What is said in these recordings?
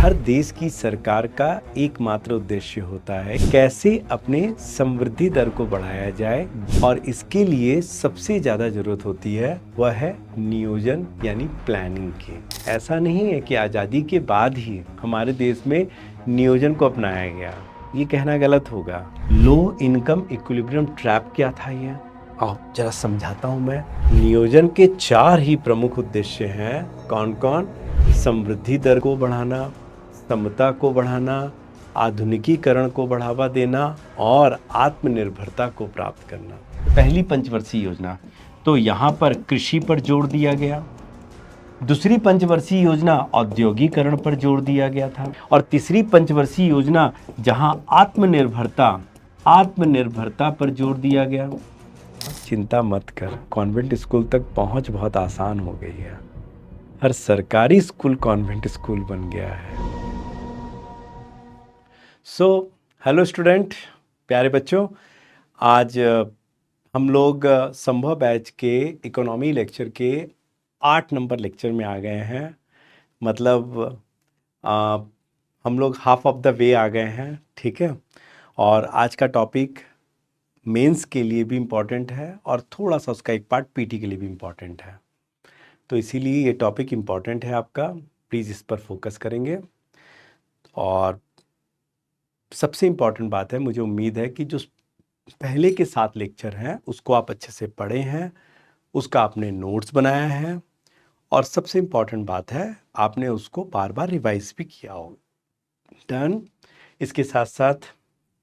हर देश की सरकार का एकमात्र उद्देश्य होता है कैसे अपने समृद्धि दर को बढ़ाया जाए और इसके लिए सबसे ज़्यादा ज़रूरत होती है वह है नियोजन यानी प्लानिंग की। ऐसा नहीं है कि आज़ादी के बाद ही हमारे देश में नियोजन को अपनाया गया, ये कहना गलत होगा। लो इनकम इक्विलिब्रियम ट्रैप क्या था ये? आओ जरा समझाता हूँ मैं। नियोजन के 4 ही प्रमुख उद्देश्य हैं। कौन कौन? समृद्धि दर को बढ़ाना, समता को बढ़ाना, आधुनिकीकरण को बढ़ावा देना और आत्मनिर्भरता को प्राप्त करना। पहली पंचवर्षीय योजना तो यहाँ पर कृषि पर जोर दिया गया, दूसरी पंचवर्षीय योजना औद्योगिकरण पर जोर दिया गया था और तीसरी पंचवर्षीय योजना जहां आत्मनिर्भरता पर जोर दिया गया। चिंता मत कर, कॉन्वेंट स्कूल तक पहुंच बहुत आसान हो गई है। हर सरकारी स्कूल कॉन्वेंट स्कूल बन गया है। हेलो स्टूडेंट, प्यारे बच्चों, आज हम लोग संभव बैच के इकोनॉमी लेक्चर के 8 नंबर लेक्चर में आ गए हैं। मतलब हम लोग हाफ ऑफ द वे आ गए हैं, ठीक है। और आज का टॉपिक मेंस के लिए भी इम्पॉर्टेंट है और थोड़ा सा उसका एक पार्ट पीटी के लिए भी इम्पॉर्टेंट है। तो इसीलिए ये टॉपिक इम्पॉर्टेंट है आपका, प्लीज़ इस पर फोकस करेंगे। और सबसे इम्पॉर्टेंट बात है, मुझे उम्मीद है कि जो पहले के 7 लेक्चर हैं उसको आप अच्छे से पढ़े हैं, उसका आपने नोट्स बनाया है और सबसे इम्पॉर्टेंट बात है आपने उसको बार बार रिवाइज भी किया हो। डन। इसके साथ साथ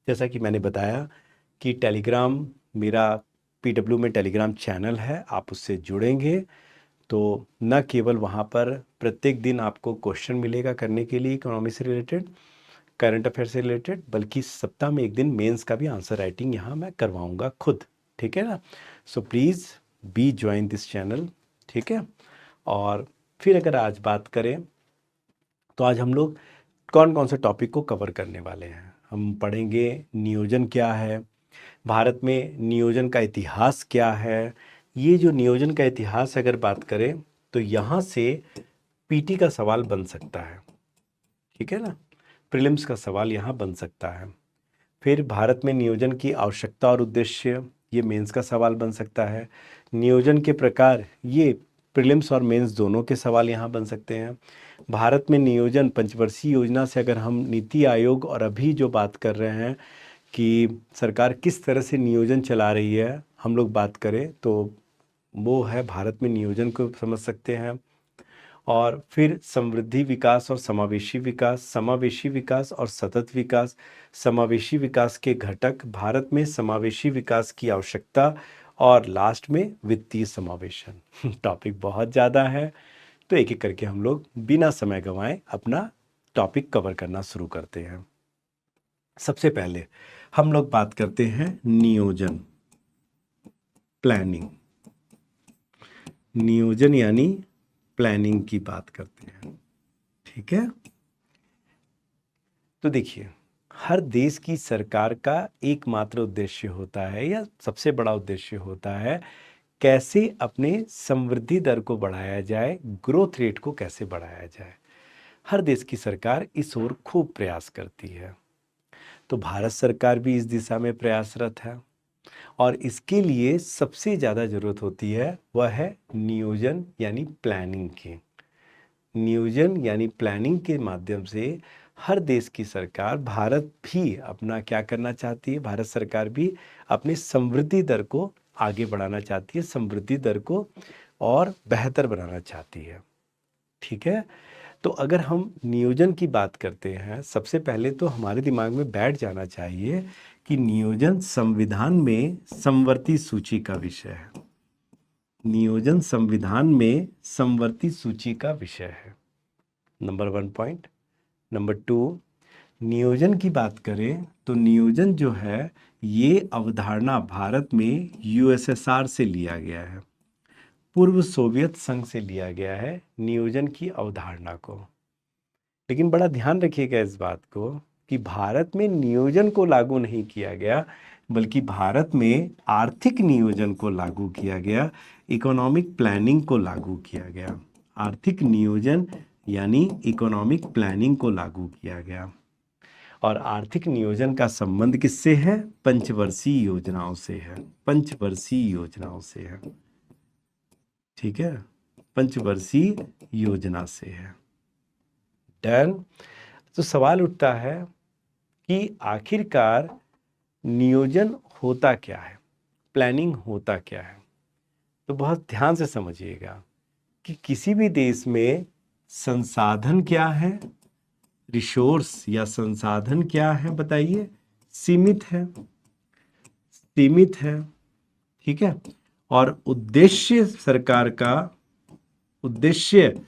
जैसा कि मैंने बताया कि टेलीग्राम, मेरा पीडब्ल्यू में टेलीग्राम चैनल है, आप उससे जुड़ेंगे तो न केवल वहाँ पर प्रत्येक दिन आपको क्वेश्चन मिलेगा करने के लिए इकोनॉमी से रिलेटेड, करंट अफेयर से रिलेटेड, बल्कि सप्ताह में एक दिन मेंस का भी आंसर राइटिंग यहाँ मैं करवाऊँगा खुद, ठीक है ना। So please be join this channel, ठीक है। और फिर अगर आज बात करें तो आज हम लोग कौन कौन से टॉपिक को कवर करने वाले हैं। हम पढ़ेंगे नियोजन क्या है, भारत में नियोजन का इतिहास क्या है। ये जो नियोजन का इतिहास अगर बात करें तो यहाँ से पीटी का सवाल बन सकता है, ठीक है ना, प्रीलिम्स का सवाल यहाँ बन सकता है। फिर भारत में नियोजन की आवश्यकता और उद्देश्य, ये मेंस का सवाल बन सकता है। नियोजन के प्रकार, ये प्रीलिम्स और मेंस दोनों के सवाल यहाँ बन सकते हैं। भारत में नियोजन पंचवर्षीय योजना से अगर हम नीति आयोग और अभी जो बात कर रहे हैं कि सरकार किस तरह से नियोजन चला रही है, हम लोग बात करें तो वो है भारत में नियोजन को समझ सकते हैं। और फिर समृद्धि विकास और समावेशी विकास और सतत विकास, समावेशी विकास के घटक, भारत में समावेशी विकास की आवश्यकता और लास्ट में वित्तीय समावेशन। टॉपिक बहुत ज़्यादा है तो एक एक करके हम लोग बिना समय गंवाए अपना टॉपिक कवर करना शुरू करते हैं। सबसे पहले हम लोग बात करते हैं नियोजन, प्लानिंग। नियोजन यानी प्लानिंग की बात करते हैं, ठीक है। तो देखिए, हर देश की सरकार का एकमात्र उद्देश्य होता है या सबसे बड़ा उद्देश्य होता है कैसे अपने समृद्धि दर को बढ़ाया जाए, ग्रोथ रेट को कैसे बढ़ाया जाए। हर देश की सरकार इस ओर खूब प्रयास करती है। तो भारत सरकार भी इस दिशा में प्रयासरत है और इसके लिए सबसे ज़्यादा ज़रूरत होती है वह है नियोजन यानी प्लानिंग की। नियोजन यानी प्लानिंग के माध्यम से हर देश की सरकार, भारत भी अपना क्या करना चाहती है, भारत सरकार भी अपनी समृद्धि दर को आगे बढ़ाना चाहती है, समृद्धि दर को और बेहतर बनाना चाहती है, ठीक है। तो अगर हम नियोजन की बात करते हैं, सबसे पहले तो हमारे दिमाग में बैठ जाना चाहिए कि नियोजन संविधान में समवर्ती सूची का विषय है। नियोजन संविधान में समवर्ती सूची का विषय है, नंबर 1 पॉइंट। नंबर 2, नियोजन की बात करें तो नियोजन जो है ये अवधारणा भारत में यूएसएसआर से लिया गया है, पूर्व सोवियत संघ से लिया गया है नियोजन की अवधारणा को। लेकिन बड़ा ध्यान रखिएगा इस बात को कि भारत में नियोजन को लागू नहीं किया गया, बल्कि भारत में आर्थिक नियोजन को लागू किया गया, इकोनॉमिक प्लानिंग को लागू किया गया। आर्थिक नियोजन यानी इकोनॉमिक प्लानिंग को लागू किया गया। और आर्थिक नियोजन का संबंध किससे है? पंचवर्षीय योजनाओं से है, पंचवर्षीय योजनाओं से है। ठीक है, पंचवर्षीय योजना से है। डन। तो सवाल उठता है कि आखिरकार नियोजन होता क्या है, प्लानिंग होता क्या है? तो बहुत ध्यान से समझिएगा कि किसी भी देश में संसाधन क्या है, रिसोर्स या संसाधन क्या है बताइए? सीमित है, सीमित है। ठीक है, और उद्देश्य सरकार का उद्देश्य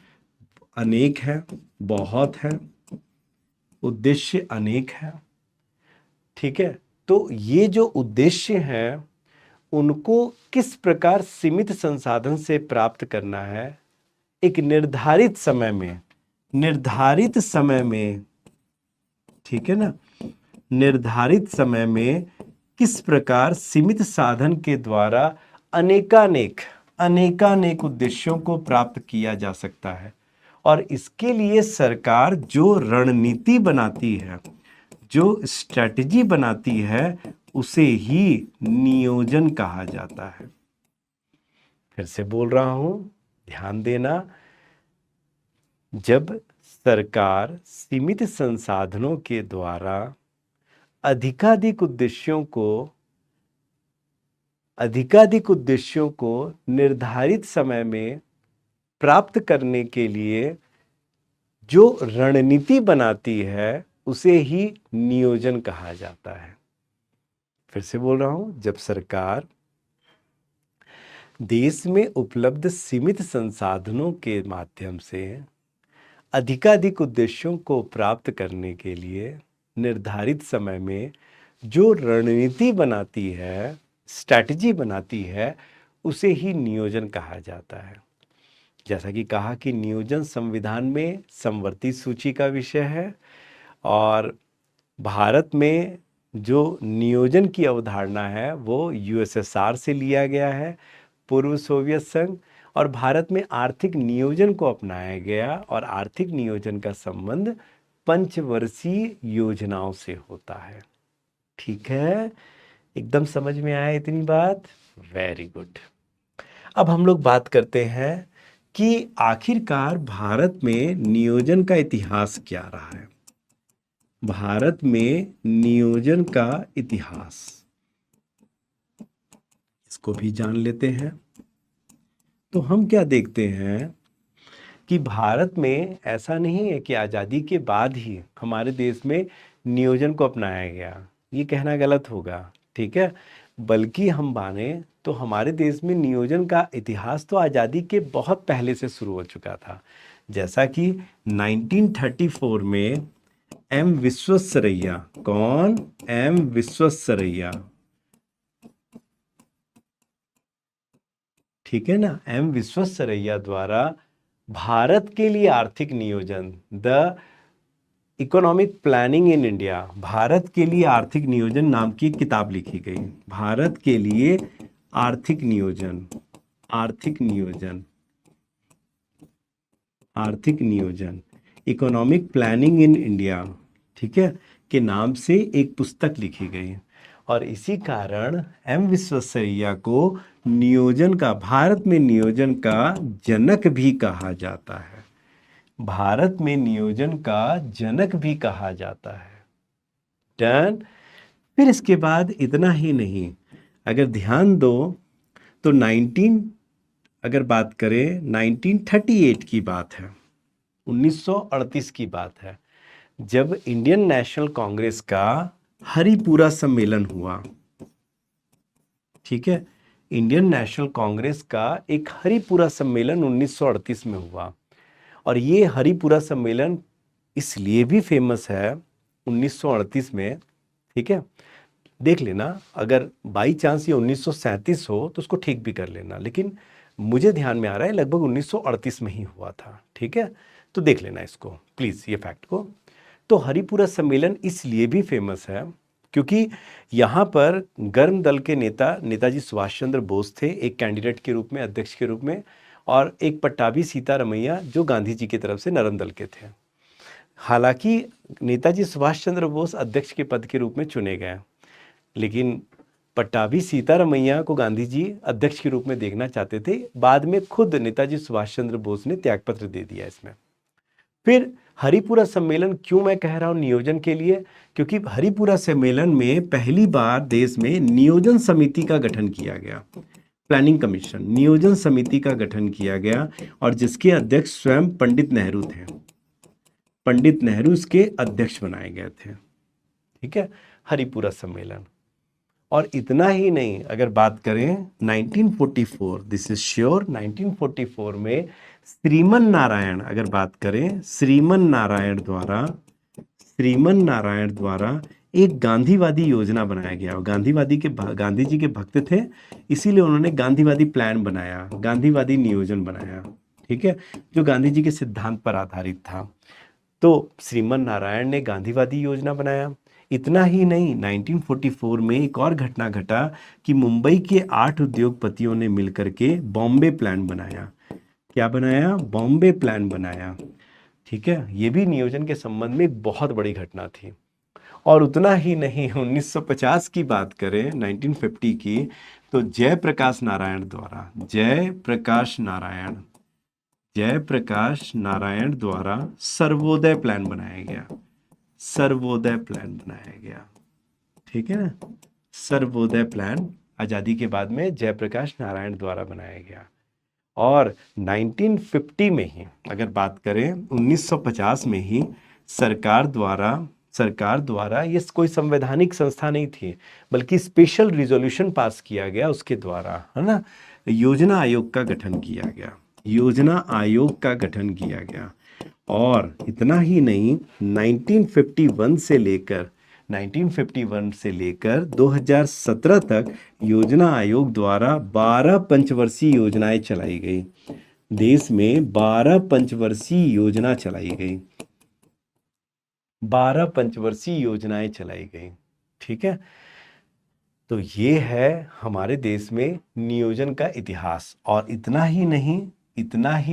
अनेक है, बहुत है, उद्देश्य अनेक है। ठीक है, तो ये जो उद्देश्य हैं उनको किस प्रकार सीमित संसाधन से प्राप्त करना है, एक निर्धारित समय में, निर्धारित समय में, ठीक है ना, निर्धारित समय में किस प्रकार सीमित साधन के द्वारा अनेकानेक उद्देश्यों को प्राप्त किया जा सकता है। और इसके लिए सरकार जो रणनीति बनाती है, जो स्ट्रैटेजी बनाती है, उसे ही नियोजन कहा जाता है। फिर से बोल रहा हूं, ध्यान देना। जब सरकार सीमित संसाधनों के द्वारा अधिकाधिक उद्देश्यों को निर्धारित समय में प्राप्त करने के लिए जो रणनीति बनाती है, उसे ही नियोजन कहा जाता है। फिर से बोल रहा हूं, जब सरकार देश में उपलब्ध सीमित संसाधनों के माध्यम से अधिकाधिक उद्देश्यों को प्राप्त करने के लिए निर्धारित समय में जो रणनीति बनाती है, स्ट्रैटेजी बनाती है, उसे ही नियोजन कहा जाता है। जैसा कि कहा कि नियोजन संविधान में समवर्ती सूची का विषय है, और भारत में जो नियोजन की अवधारणा है वो यूएसएसआर से लिया गया है, पूर्व सोवियत संघ। और भारत में आर्थिक नियोजन को अपनाया गया, और आर्थिक नियोजन का संबंध पंचवर्षीय योजनाओं से होता है। ठीक है, एकदम समझ में आया इतनी बात? Very good. अब हम लोग बात करते हैं कि आखिरकार भारत में नियोजन का इतिहास क्या रहा है। भारत में नियोजन का इतिहास, इसको भी जान लेते हैं। तो हम क्या देखते हैं कि भारत में ऐसा नहीं है कि आज़ादी के बाद ही हमारे देश में नियोजन को अपनाया गया, ये कहना गलत होगा। ठीक है, बल्कि हम माने तो हमारे देश में नियोजन का इतिहास तो आज़ादी के बहुत पहले से शुरू हो चुका था। जैसा कि 1934 में एम विश्वेश्वरैया, कौन? एम विश्वेश्वरैया, ठीक है ना, एम विश्वेश्वरैया द्वारा भारत के लिए आर्थिक नियोजन, the economic planning in India, Bharat के लिए आर्थिक नियोजन नाम की किताब लिखी गई। भारत के लिए आर्थिक नियोजन, आर्थिक नियोजन, आर्थिक नियोजन, इकोनॉमिक प्लानिंग इन इंडिया, ठीक है, के नाम से एक पुस्तक लिखी गई। और इसी कारण एम विश्वेश्वरैया को नियोजन का, भारत में नियोजन का जनक भी कहा जाता है। भारत में नियोजन का जनक भी कहा जाता है। डन। फिर इसके बाद इतना ही नहीं, अगर ध्यान दो तो अगर बात करें 1938 की बात है, 1938 की बात है, जब इंडियन नेशनल कांग्रेस का हरिपुरा सम्मेलन हुआ। ठीक है, इंडियन नेशनल कांग्रेस का एक हरिपुरा सम्मेलन 1938 में हुआ। और ये हरिपुरा सम्मेलन इसलिए भी फेमस है 1938 में, ठीक है, देख लेना, अगर बाई चांस ये 1937 हो तो उसको ठीक भी कर लेना, लेकिन मुझे ध्यान में आ रहा है लगभग 1938 में ही हुआ था। ठीक है, तो देख लेना इसको प्लीज़, ये फैक्ट को। तो हरिपुरा सम्मेलन इसलिए भी फेमस है क्योंकि यहाँ पर गर्म दल के नेता नेताजी सुभाष चंद्र बोस थे, एक कैंडिडेट के रूप में, अध्यक्ष के रूप में, और एक पट्टाभी सीतारमैया जो गांधी जी की तरफ से नरम दल के थे। हालांकि नेताजी सुभाष चंद्र बोस अध्यक्ष के पद के रूप में चुने गए, लेकिन पट्टाभी सीतारमैया को गांधी जी अध्यक्ष के रूप में देखना चाहते थे। बाद में खुद नेताजी सुभाष चंद्र बोस ने त्यागपत्र दे दिया इसमें। फिर हरिपुरा सम्मेलन क्यों मैं कह रहा हूं नियोजन के लिए, क्योंकि हरिपुरा सम्मेलन में पहली बार देश में नियोजन समिति का गठन किया गया, प्लानिंग कमीशन नियोजन समिति का गठन किया गया, और जिसके अध्यक्ष स्वयं पंडित नेहरू थे। पंडित नेहरू इसके अध्यक्ष बनाए गए थे। ठीक है, हरिपुरा सम्मेलन। और इतना ही नहीं, अगर बात करें 1944, दिस इज श्योर, 1944 में श्रीमन नारायण, अगर बात करें श्रीमन नारायण द्वारा एक गांधीवादी योजना बनाया गया। गांधी जी के भक्त थे, इसीलिए उन्होंने गांधीवादी प्लान बनाया, गांधीवादी नियोजन बनाया। ठीक है, जो गांधी जी के सिद्धांत पर आधारित था। तो श्रीमन नारायण ने गांधीवादी योजना बनाया। इतना ही नहीं, 1944 में एक और घटना घटा कि मुंबई के 8 उद्योगपतियों ने मिलकर के बॉम्बे प्लान बनाया। क्या बनाया? बॉम्बे प्लान बनाया। ठीक है, ये भी नियोजन के संबंध में एक बहुत बड़ी घटना थी। और उतना ही नहीं, 1950 की बात करें, 1950 की, तो जयप्रकाश नारायण द्वारा सर्वोदय प्लान बनाया गया। ठीक है ना, सर्वोदय प्लान आजादी के बाद में जयप्रकाश नारायण द्वारा बनाया गया। और 1950 में ही, अगर बात करें 1950 में ही, सरकार द्वारा ये कोई संवैधानिक संस्था नहीं थी, बल्कि स्पेशल रिजोल्यूशन पास किया गया उसके द्वारा, है ना, योजना आयोग का गठन किया गया। और इतना ही नहीं, 1951 से लेकर 2017 तक योजना आयोग द्वारा 12 पंचवर्षीय योजनाएं चलाई गई। देश में 12 पंचवर्षीय योजनाएं चलाई गई। ठीक है, तो ये है हमारे देश में नियोजन का इतिहास। और इतना ही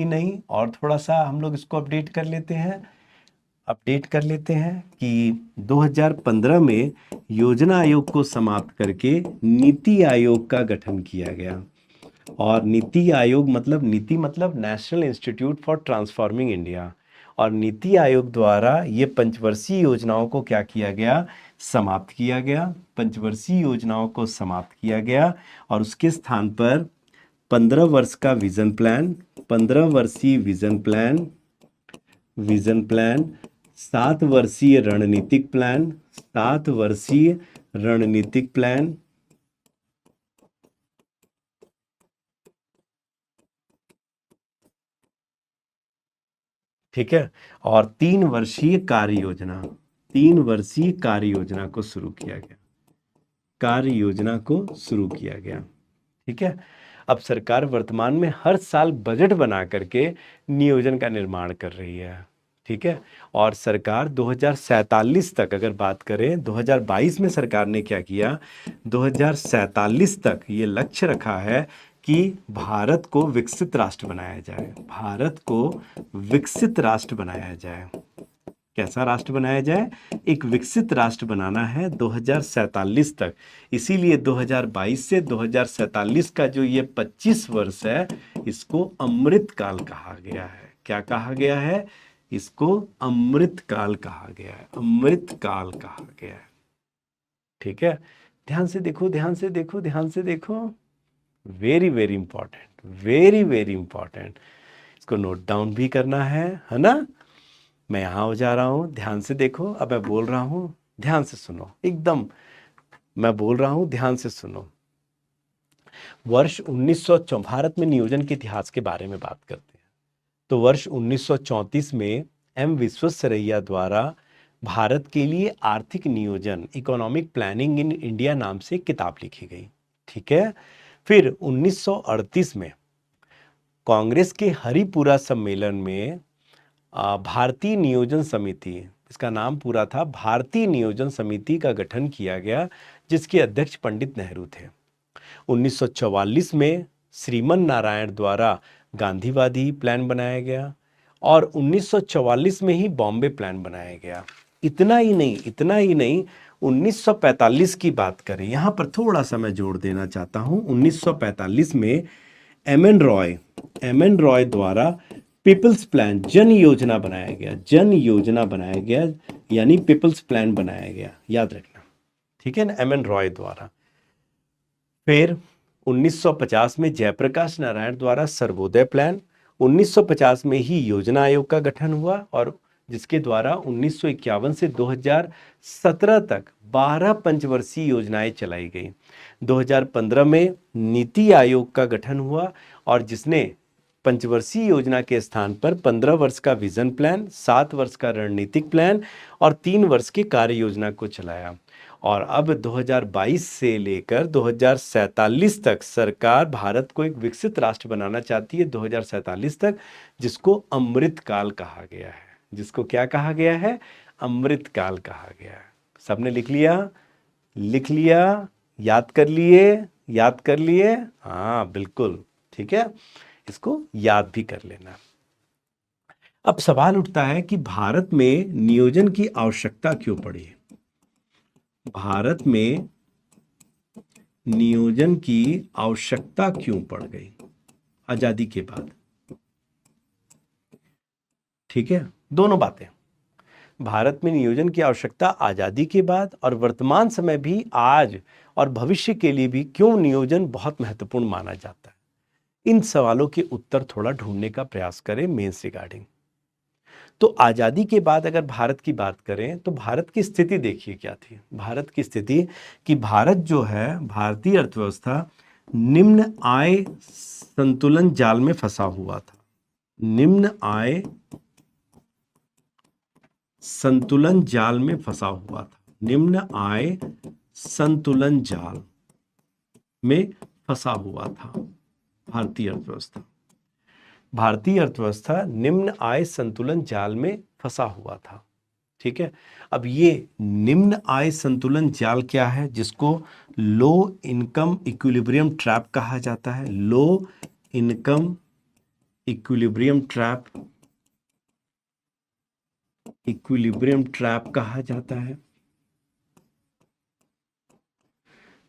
नहीं, और थोड़ा सा हम लोग इसको अपडेट कर लेते हैं कि 2015 में योजना आयोग को समाप्त करके नीति आयोग का गठन किया गया। और नीति आयोग मतलब national institute for transforming India. और नीति आयोग द्वारा ये पंचवर्षीय योजनाओं को क्या किया गया? समाप्त किया गया। और उसके स्थान पर 15 वर्ष का विजन प्लान, 15 वर्षीय विजन प्लान, 7 वर्षीय रणनीतिक प्लान, ठीक है, और 3 वर्षीय कार्य योजना को शुरू किया गया। ठीक है, अब सरकार वर्तमान में हर साल बजट बना करके नियोजन का निर्माण कर रही है। ठीक है, और सरकार 2047 तक, अगर बात करें 2022 में सरकार ने क्या किया, 2047 तक ये लक्ष्य रखा है कि भारत को विकसित राष्ट्र बनाया जाए। कैसा राष्ट्र बनाया जाए? एक विकसित राष्ट्र बनाना है 2047 तक। इसीलिए 2022 से 2047 का जो ये 25 वर्ष है, इसको अमृत काल कहा गया है। क्या कहा गया है? इसको अमृत काल कहा गया है। ठीक है, ध्यान से देखो, वेरी वेरी इंपॉर्टेंट। इसको नोट डाउन भी करना है ना। मैं यहां हो जा रहा हूं, ध्यान से देखो। अब मैं बोल रहा हूं, ध्यान से सुनो, एकदम मैं बोल रहा हूं, ध्यान से सुनो। वर्ष 1904, भारत में नियोजन के इतिहास के बारे में बात करते हैं, तो वर्ष 1934 में एम विश्वेश्वरैया द्वारा भारत के लिए आर्थिक नियोजन, इकोनॉमिक प्लानिंग इन इंडिया नाम से किताब लिखी गई। ठीक है, फिर 1938 में कांग्रेस के हरिपुरा सम्मेलन में भारतीय नियोजन समिति, इसका नाम पूरा था भारतीय नियोजन समिति का गठन किया गया, जिसके अध्यक्ष पंडित नेहरू थे। 1944 में श्रीमन नारायण द्वारा गांधीवादी प्लान बनाया गया और 1944 में ही बॉम्बे प्लान बनाया गया। इतना ही नहीं 1945 की बात करें, यहाँ पर थोड़ा सा मैं जोड़ देना चाहता हूँ। 1945 में एम एन रॉय द्वारा पीपल्स प्लान जन योजना बनाया गया, यानी पीपल्स प्लान बनाया गया, याद रखना, ठीक है ना, एम एन रॉय द्वारा। फिर 1950 में जयप्रकाश नारायण द्वारा सर्वोदय प्लान, 1950 में ही योजना आयोग का गठन हुआ और जिसके द्वारा 1951 से 2017 तक 12 पंचवर्षीय योजनाएं चलाई गई। 2015 में नीति आयोग का गठन हुआ और जिसने पंचवर्षीय योजना के स्थान पर 15 वर्ष का विजन प्लान, 7 वर्ष का रणनीतिक प्लान और 3 वर्ष की कार्य योजना को चलाया। और अब 2022 से लेकर 2047 तक सरकार भारत को एक विकसित राष्ट्र बनाना चाहती है, 2047 तक, जिसको अमृत काल कहा गया है। जिसको क्या कहा गया है? अमृत काल कहा गया है। सबने लिख लिया, याद कर लिए? हाँ बिल्कुल, ठीक है, इसको याद भी कर लेना। अब सवाल उठता है कि भारत में नियोजन की आवश्यकता क्यों पड़ी? भारत में नियोजन की आवश्यकता क्यों पड़ गई आजादी के बाद? ठीक है, दोनों बातें। भारत में नियोजन की आवश्यकता आजादी के बाद और वर्तमान समय भी, आज और भविष्य के लिए भी क्यों नियोजन बहुत महत्वपूर्ण माना जाता है? इन सवालों के उत्तर थोड़ा ढूंढने का प्रयास करें मेंस रिगार्डिंग। तो आजादी के बाद अगर भारत की बात करें तो भारत की स्थिति देखिए क्या थी। भारत की स्थिति कि भारत जो है, भारतीय अर्थव्यवस्था निम्न आय संतुलन जाल में फंसा हुआ था। निम्न आय संतुलन जाल में फंसा हुआ था। निम्न आय संतुलन जाल में फंसा हुआ था भारतीय अर्थव्यवस्था। भारतीय अर्थव्यवस्था निम्न आय संतुलन जाल में फंसा हुआ था। ठीक है, अब ये निम्न आय संतुलन जाल क्या है? जिसको लो इनकम इक्विलिब्रियम ट्रैप कहा जाता है। Low income equilibrium trap, equilibrium trap कहा जाता है।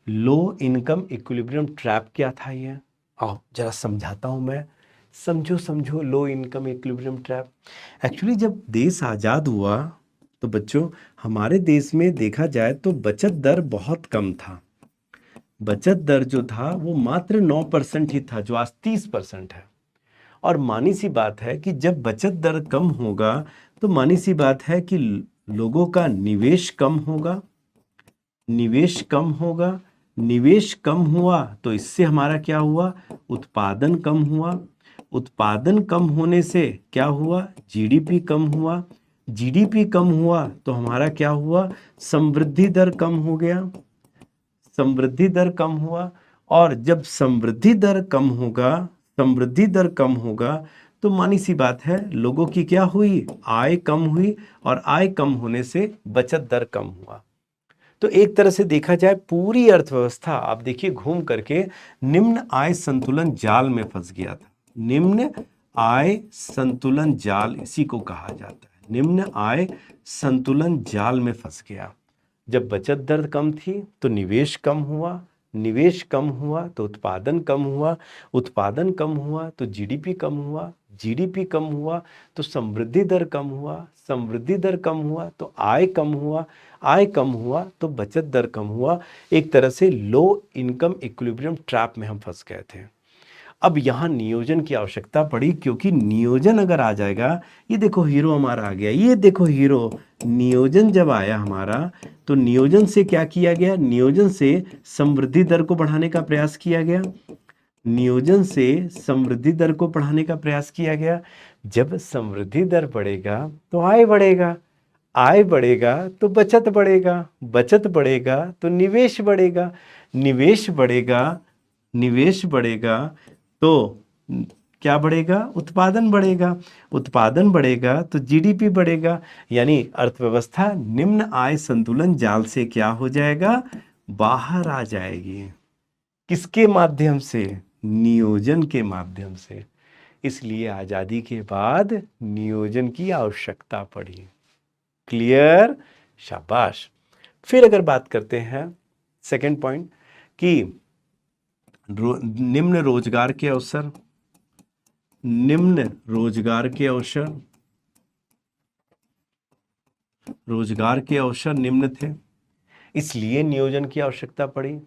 लो इनकम इक्विलिब्रियम ट्रैप क्या था ये? आओ जरा समझाता हूं मैं, समझो low income equilibrium trap. Actually जब देश आज़ाद हुआ तो बच्चों, हमारे देश में देखा जाए तो बचत दर बहुत कम था। बचत दर जो था वो मात्र 9% ही था, जो आज 30% है। और मानी सी बात है कि जब बचत दर कम होगा तो मानी सी बात है कि लोगों का निवेश कम होगा। निवेश कम होगा, निवेश कम हुआ तो इससे हमारा क्या हुआ? उत्पादन कम हुआ। उत्पादन कम होने से क्या हुआ? जीडीपी कम हुआ। जीडीपी कम हुआ तो हमारा क्या हुआ? समृद्धि दर कम हो गया। समृद्धि दर कम हुआ, और जब समृद्धि दर कम होगा, समृद्धि दर कम होगा तो मानी सी बात है लोगों की क्या हुई? आय कम हुई, और आय कम होने से बचत दर कम हुआ। तो एक तरह से देखा जाए पूरी अर्थव्यवस्था, आप देखिए घूम करके, निम्न आय संतुलन जाल में फंस गया था। निम्न आय संतुलन जाल इसी को कहा जाता है। निम्न आय संतुलन जाल में फंस गया। जब बचत दर कम थी तो निवेश कम हुआ, निवेश कम हुआ तो उत्पादन कम हुआ, उत्पादन कम हुआ तो जीडीपी कम हुआ, जीडीपी कम हुआ तो समृद्धि दर कम हुआ, समृद्धि दर कम हुआ तो आय कम हुआ, आय कम हुआ तो बचत दर कम हुआ। एक तरह से लो इनकम इक्विलिब्रियम ट्रैप में हम फंस गए थे। अब यहाँ नियोजन की आवश्यकता पड़ी, क्योंकि नियोजन अगर आ जाएगा, ये देखो हीरो हमारा आ गया, ये देखो हीरो, नियोजन जब आया हमारा तो नियोजन से क्या किया गया? नियोजन से समृद्धि दर को बढ़ाने का प्रयास किया गया। नियोजन से समृद्धि दर को बढ़ाने का प्रयास किया गया। जब समृद्धि दर बढ़ेगा तो आय बढ़ेगा, आय बढ़ेगा तो बचत बढ़ेगा, बचत बढ़ेगा तो निवेश बढ़ेगा, निवेश बढ़ेगा, निवेश बढ़ेगा तो क्या बढ़ेगा? उत्पादन बढ़ेगा, उत्पादन बढ़ेगा तो जीडीपी बढ़ेगा। यानी अर्थव्यवस्था निम्न आय संतुलन जाल से क्या हो जाएगा? बाहर आ जाएगी। किसके माध्यम से? नियोजन के माध्यम से। इसलिए आज़ादी के बाद नियोजन की आवश्यकता पड़ी। क्लियर? शाबाश। फिर अगर बात करते हैं सेकंड पॉइंट कि निम्न रोजगार के अवसर, निम्न रोजगार के अवसर, रोजगार के अवसर निम्न थे, इसलिए नियोजन की आवश्यकता पड़ी।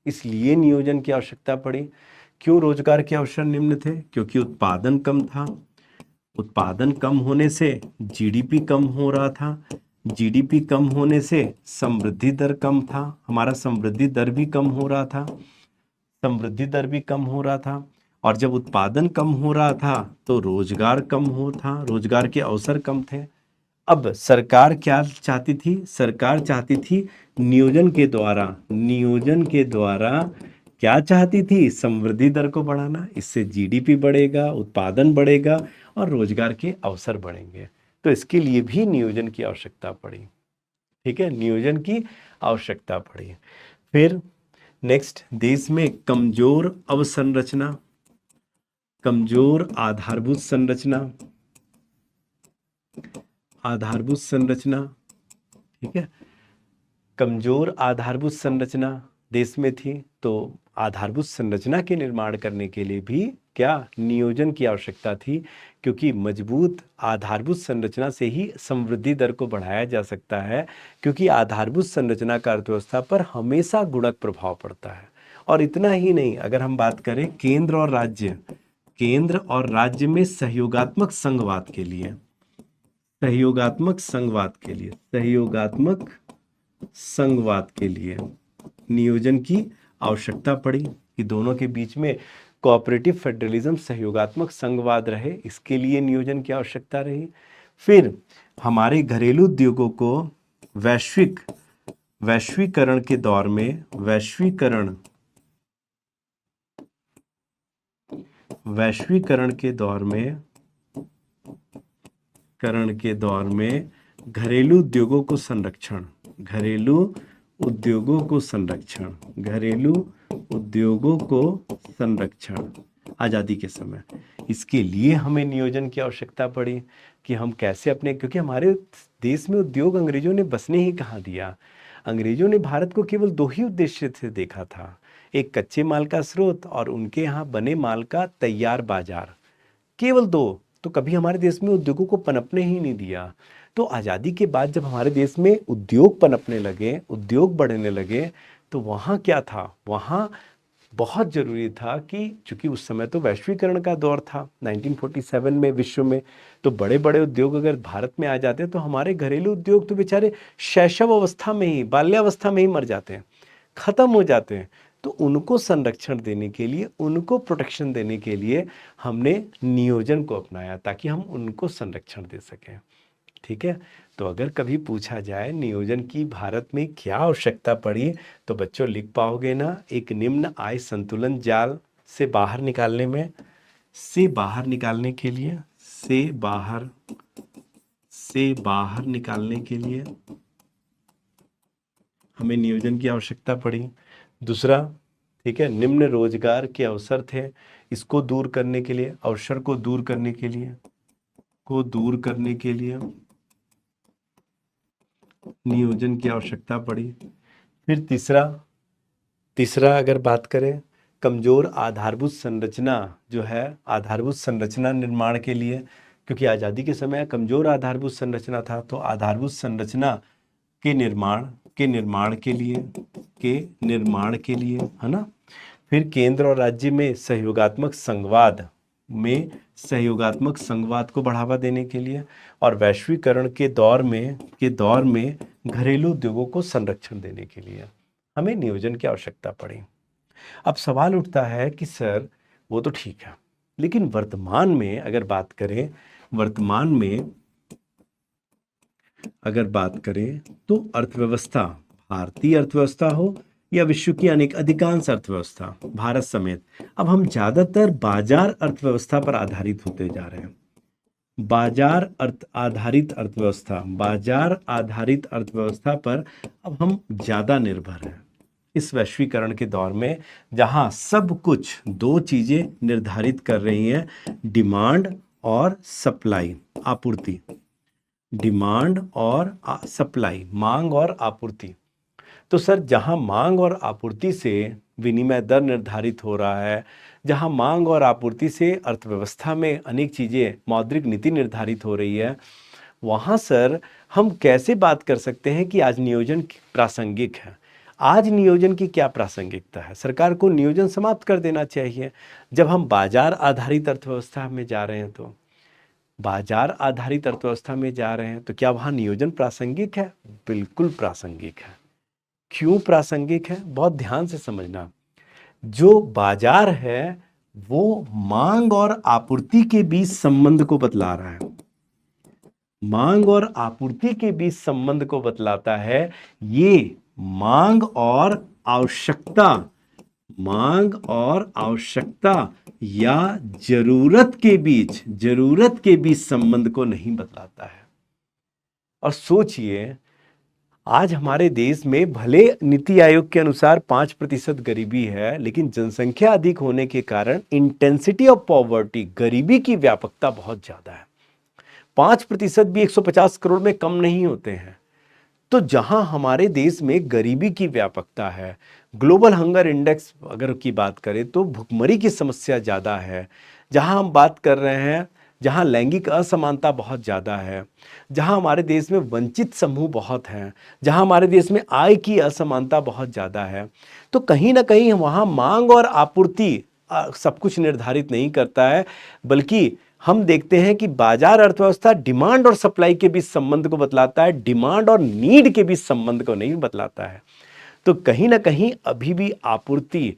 इसलिए नियोजन की आवश्यकता पड़ी। क्यों रोजगार के अवसर निम्न थे? क्योंकि उत्पादन कम था। उत्पादन कम होने से जीडीपी कम हो रहा था। जीडीपी कम होने से समृद्धि दर कम था। हमारा समृद्धि दर भी कम हो रहा था। समृद्धि दर भी कम हो रहा था। और जब उत्पादन कम हो रहा था तो रोजगार कम हो था, रोजगार के अवसर कम थे। अब सरकार क्या चाहती थी? सरकार चाहती थी नियोजन के द्वारा क्या चाहती थी? समृद्धि दर को बढ़ाना। इससे जीडीपी बढ़ेगा, उत्पादन बढ़ेगा और रोजगार के अवसर बढ़ेंगे। तो इसके लिए भी नियोजन की आवश्यकता पड़ी। ठीक है, नियोजन की आवश्यकता पड़ी। फिर नेक्स्ट, देश में कमजोर अवसंरचना, कमजोर आधारभूत संरचना, आधारभूत संरचना, ठीक है, कमजोर आधारभूत संरचना देश में थी। तो आधारभूत संरचना के निर्माण करने के लिए भी क्या नियोजन की आवश्यकता थी, क्योंकि मजबूत आधारभूत संरचना से ही समृद्धि दर को बढ़ाया जा सकता है, क्योंकि आधारभूत संरचना का अर्थव्यवस्था पर हमेशा गुणक प्रभाव पड़ता है। और इतना ही नहीं, अगर हम बात करें केंद्र और राज्य, केंद्र और राज्य में सहयोगात्मक संघवाद के लिए, सहयोगात्मक संघवाद के लिए, सहयोगात्मक संघवाद के लिए नियोजन की आवश्यकता पड़ी कि दोनों के बीच में कोऑपरेटिव फेडरलिज्म, सहयोगात्मक संघवाद रहे। इसके लिए नियोजन की आवश्यकता रही। फिर हमारे घरेलू उद्योगों को वैश्वीकरण के दौर में, वैश्वीकरण के दौर में घरेलू उद्योगों को संरक्षण, घरेलू उद्योगों को संरक्षण आज़ादी के समय, इसके लिए हमें नियोजन की आवश्यकता पड़ी कि हम कैसे अपने, क्योंकि हमारे देश में उद्योग अंग्रेजों ने बसने ही कहाँ दिया। अंग्रेजों ने भारत को केवल दो ही उद्देश्य से देखा था, एक कच्चे माल का स्रोत और उनके यहाँ बने माल का तैयार बाजार, केवल दो। तो कभी हमारे देश में उद्योगों को पनपने ही नहीं दिया। तो आज़ादी के बाद जब हमारे देश में उद्योग पनपने लगे, उद्योग बढ़ने लगे, तो वहाँ क्या था? वहाँ बहुत ज़रूरी था कि चूंकि उस समय तो वैश्वीकरण का दौर था 1947 में विश्व में, तो बड़े बड़े उद्योग अगर भारत में आ जाते तो हमारे घरेलू उद्योग तो बेचारे शैशव अवस्था में ही, बाल्यावस्था में ही मर जाते हैं, ख़त्म हो जाते हैं। तो उनको संरक्षण देने के लिए, उनको प्रोटेक्शन देने के लिए हमने नियोजन को अपनाया ताकि हम उनको संरक्षण दे सकें। ठीक है, तो अगर कभी पूछा जाए नियोजन की भारत में क्या आवश्यकता पड़ी, तो बच्चों लिख पाओगे ना, एक निम्न आय संतुलन जाल से बाहर निकालने में, से बाहर निकालने के लिए, से बाहर निकालने के लिए हमें नियोजन की आवश्यकता पड़ी। दूसरा, ठीक है, निम्न रोजगार के अवसर थे, इसको दूर करने के लिए, अवसर को दूर करने के लिए नियोजन की आवश्यकता पड़ी। फिर तीसरा अगर बात करें, कमजोर आधारभूत संरचना जो है, आधारभूत संरचना निर्माण के लिए, क्योंकि आज़ादी के समय कमजोर आधारभूत संरचना था, तो आधारभूत संरचना के निर्माण के लिए है ना। फिर केंद्र और राज्य में सहयोगात्मक संघवाद को बढ़ावा देने के लिए, और वैश्वीकरण के दौर में घरेलू उद्योगों को संरक्षण देने के लिए हमें नियोजन की आवश्यकता पड़ी। अब सवाल उठता है कि सर वो तो ठीक है, लेकिन वर्तमान में अगर बात करें तो अर्थव्यवस्था, भारतीय अर्थव्यवस्था हो या विश्व की अधिकांश अर्थव्यवस्था भारत समेत, अब हम ज्यादातर बाजार अर्थव्यवस्था पर आधारित होते जा रहे हैं। बाजार आधारित अर्थव्यवस्था पर अब हम ज्यादा निर्भर हैं। इस वैश्वीकरण के दौर में, जहां सब कुछ दो चीजें निर्धारित कर रही हैं, डिमांड और सप्लाई, आपूर्ति, डिमांड और सप्लाई, मांग और आपूर्ति। तो सर, जहां मांग और आपूर्ति से विनिमय दर निर्धारित हो रहा है, जहां मांग और आपूर्ति से अर्थव्यवस्था में अनेक चीजें, मौद्रिक नीति निर्धारित हो रही है, वहां सर हम कैसे बात कर सकते हैं कि आज नियोजन प्रासंगिक है? आज नियोजन की क्या प्रासंगिकता है? सरकार को नियोजन समाप्त कर देना चाहिए। जब हम बाजार आधारित अर्थव्यवस्था में जा रहे हैं, तो बाजार आधारित अर्थव्यवस्था में जा रहे हैं, तो क्या वहां नियोजन प्रासंगिक है? बिल्कुल प्रासंगिक है। क्यों प्रासंगिक है? बहुत ध्यान से समझना। जो बाजार है वो मांग और आपूर्ति के बीच संबंध को बतला रहा है, मांग और आपूर्ति के बीच संबंध को बतलाता है। ये मांग और आवश्यकता, मांग और आवश्यकता या जरूरत के बीच संबंध को नहीं बतलाता है। और सोचिए, आज हमारे देश में भले नीति आयोग के अनुसार 5% गरीबी है, लेकिन जनसंख्या अधिक होने के कारण इंटेंसिटी ऑफ पॉवर्टी, गरीबी की व्यापकता बहुत ज्यादा है। 5% भी 150 करोड़ में कम नहीं होते हैं। तो जहां हमारे देश में गरीबी की व्यापकता है, ग्लोबल हंगर इंडेक्स अगर की बात करें तो भुखमरी की समस्या ज्यादा है, जहां हम बात कर रहे हैं, जहां लैंगिक असमानता बहुत ज़्यादा है, जहां हमारे देश में वंचित समूह बहुत हैं, जहां हमारे देश में आय की असमानता बहुत ज़्यादा है, तो कहीं ना कहीं वहां मांग और आपूर्ति सब कुछ निर्धारित नहीं करता है, बल्कि हम देखते हैं कि बाजार अर्थव्यवस्था डिमांड और सप्लाई के बीच संबंध को बतलाता है, डिमांड और नीड के बीच संबंध को नहीं बतलाता है। तो कहीं ना कहीं अभी भी आपूर्ति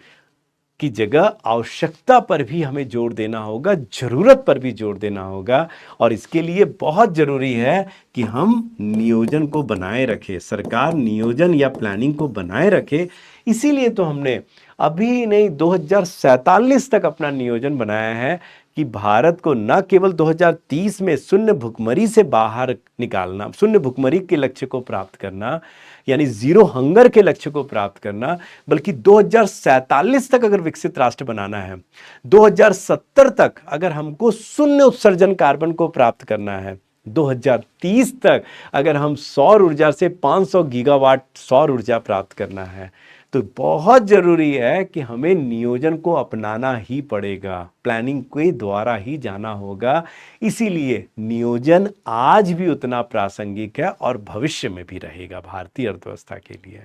की जगह आवश्यकता पर भी हमें जोर देना होगा, जरूरत पर भी जोर देना होगा। और इसके लिए बहुत जरूरी है कि हम नियोजन को बनाए रखें, सरकार नियोजन या प्लानिंग को बनाए रखे। इसीलिए तो हमने अभी नहीं 2047 तक अपना नियोजन बनाया है कि भारत को न केवल 2030 में शून्य भुखमरी से बाहर निकालना, शून्य भुखमरी के लक्ष्य को प्राप्त करना, यानी जीरो हंगर के लक्ष्य को प्राप्त करना, बल्कि 2047 तक अगर विकसित राष्ट्र बनाना है, 2070 तक अगर हमको शून्य उत्सर्जन कार्बन को प्राप्त करना है, 2030 तक अगर हम सौर ऊर्जा से 500 गीगावाट सौर ऊर्जा प्राप्त करना है, तो बहुत जरूरी है कि हमें नियोजन को अपनाना ही पड़ेगा, प्लानिंग के द्वारा ही जाना होगा। इसीलिए नियोजन आज भी उतना प्रासंगिक है और भविष्य में भी रहेगा भारतीय अर्थव्यवस्था के लिए।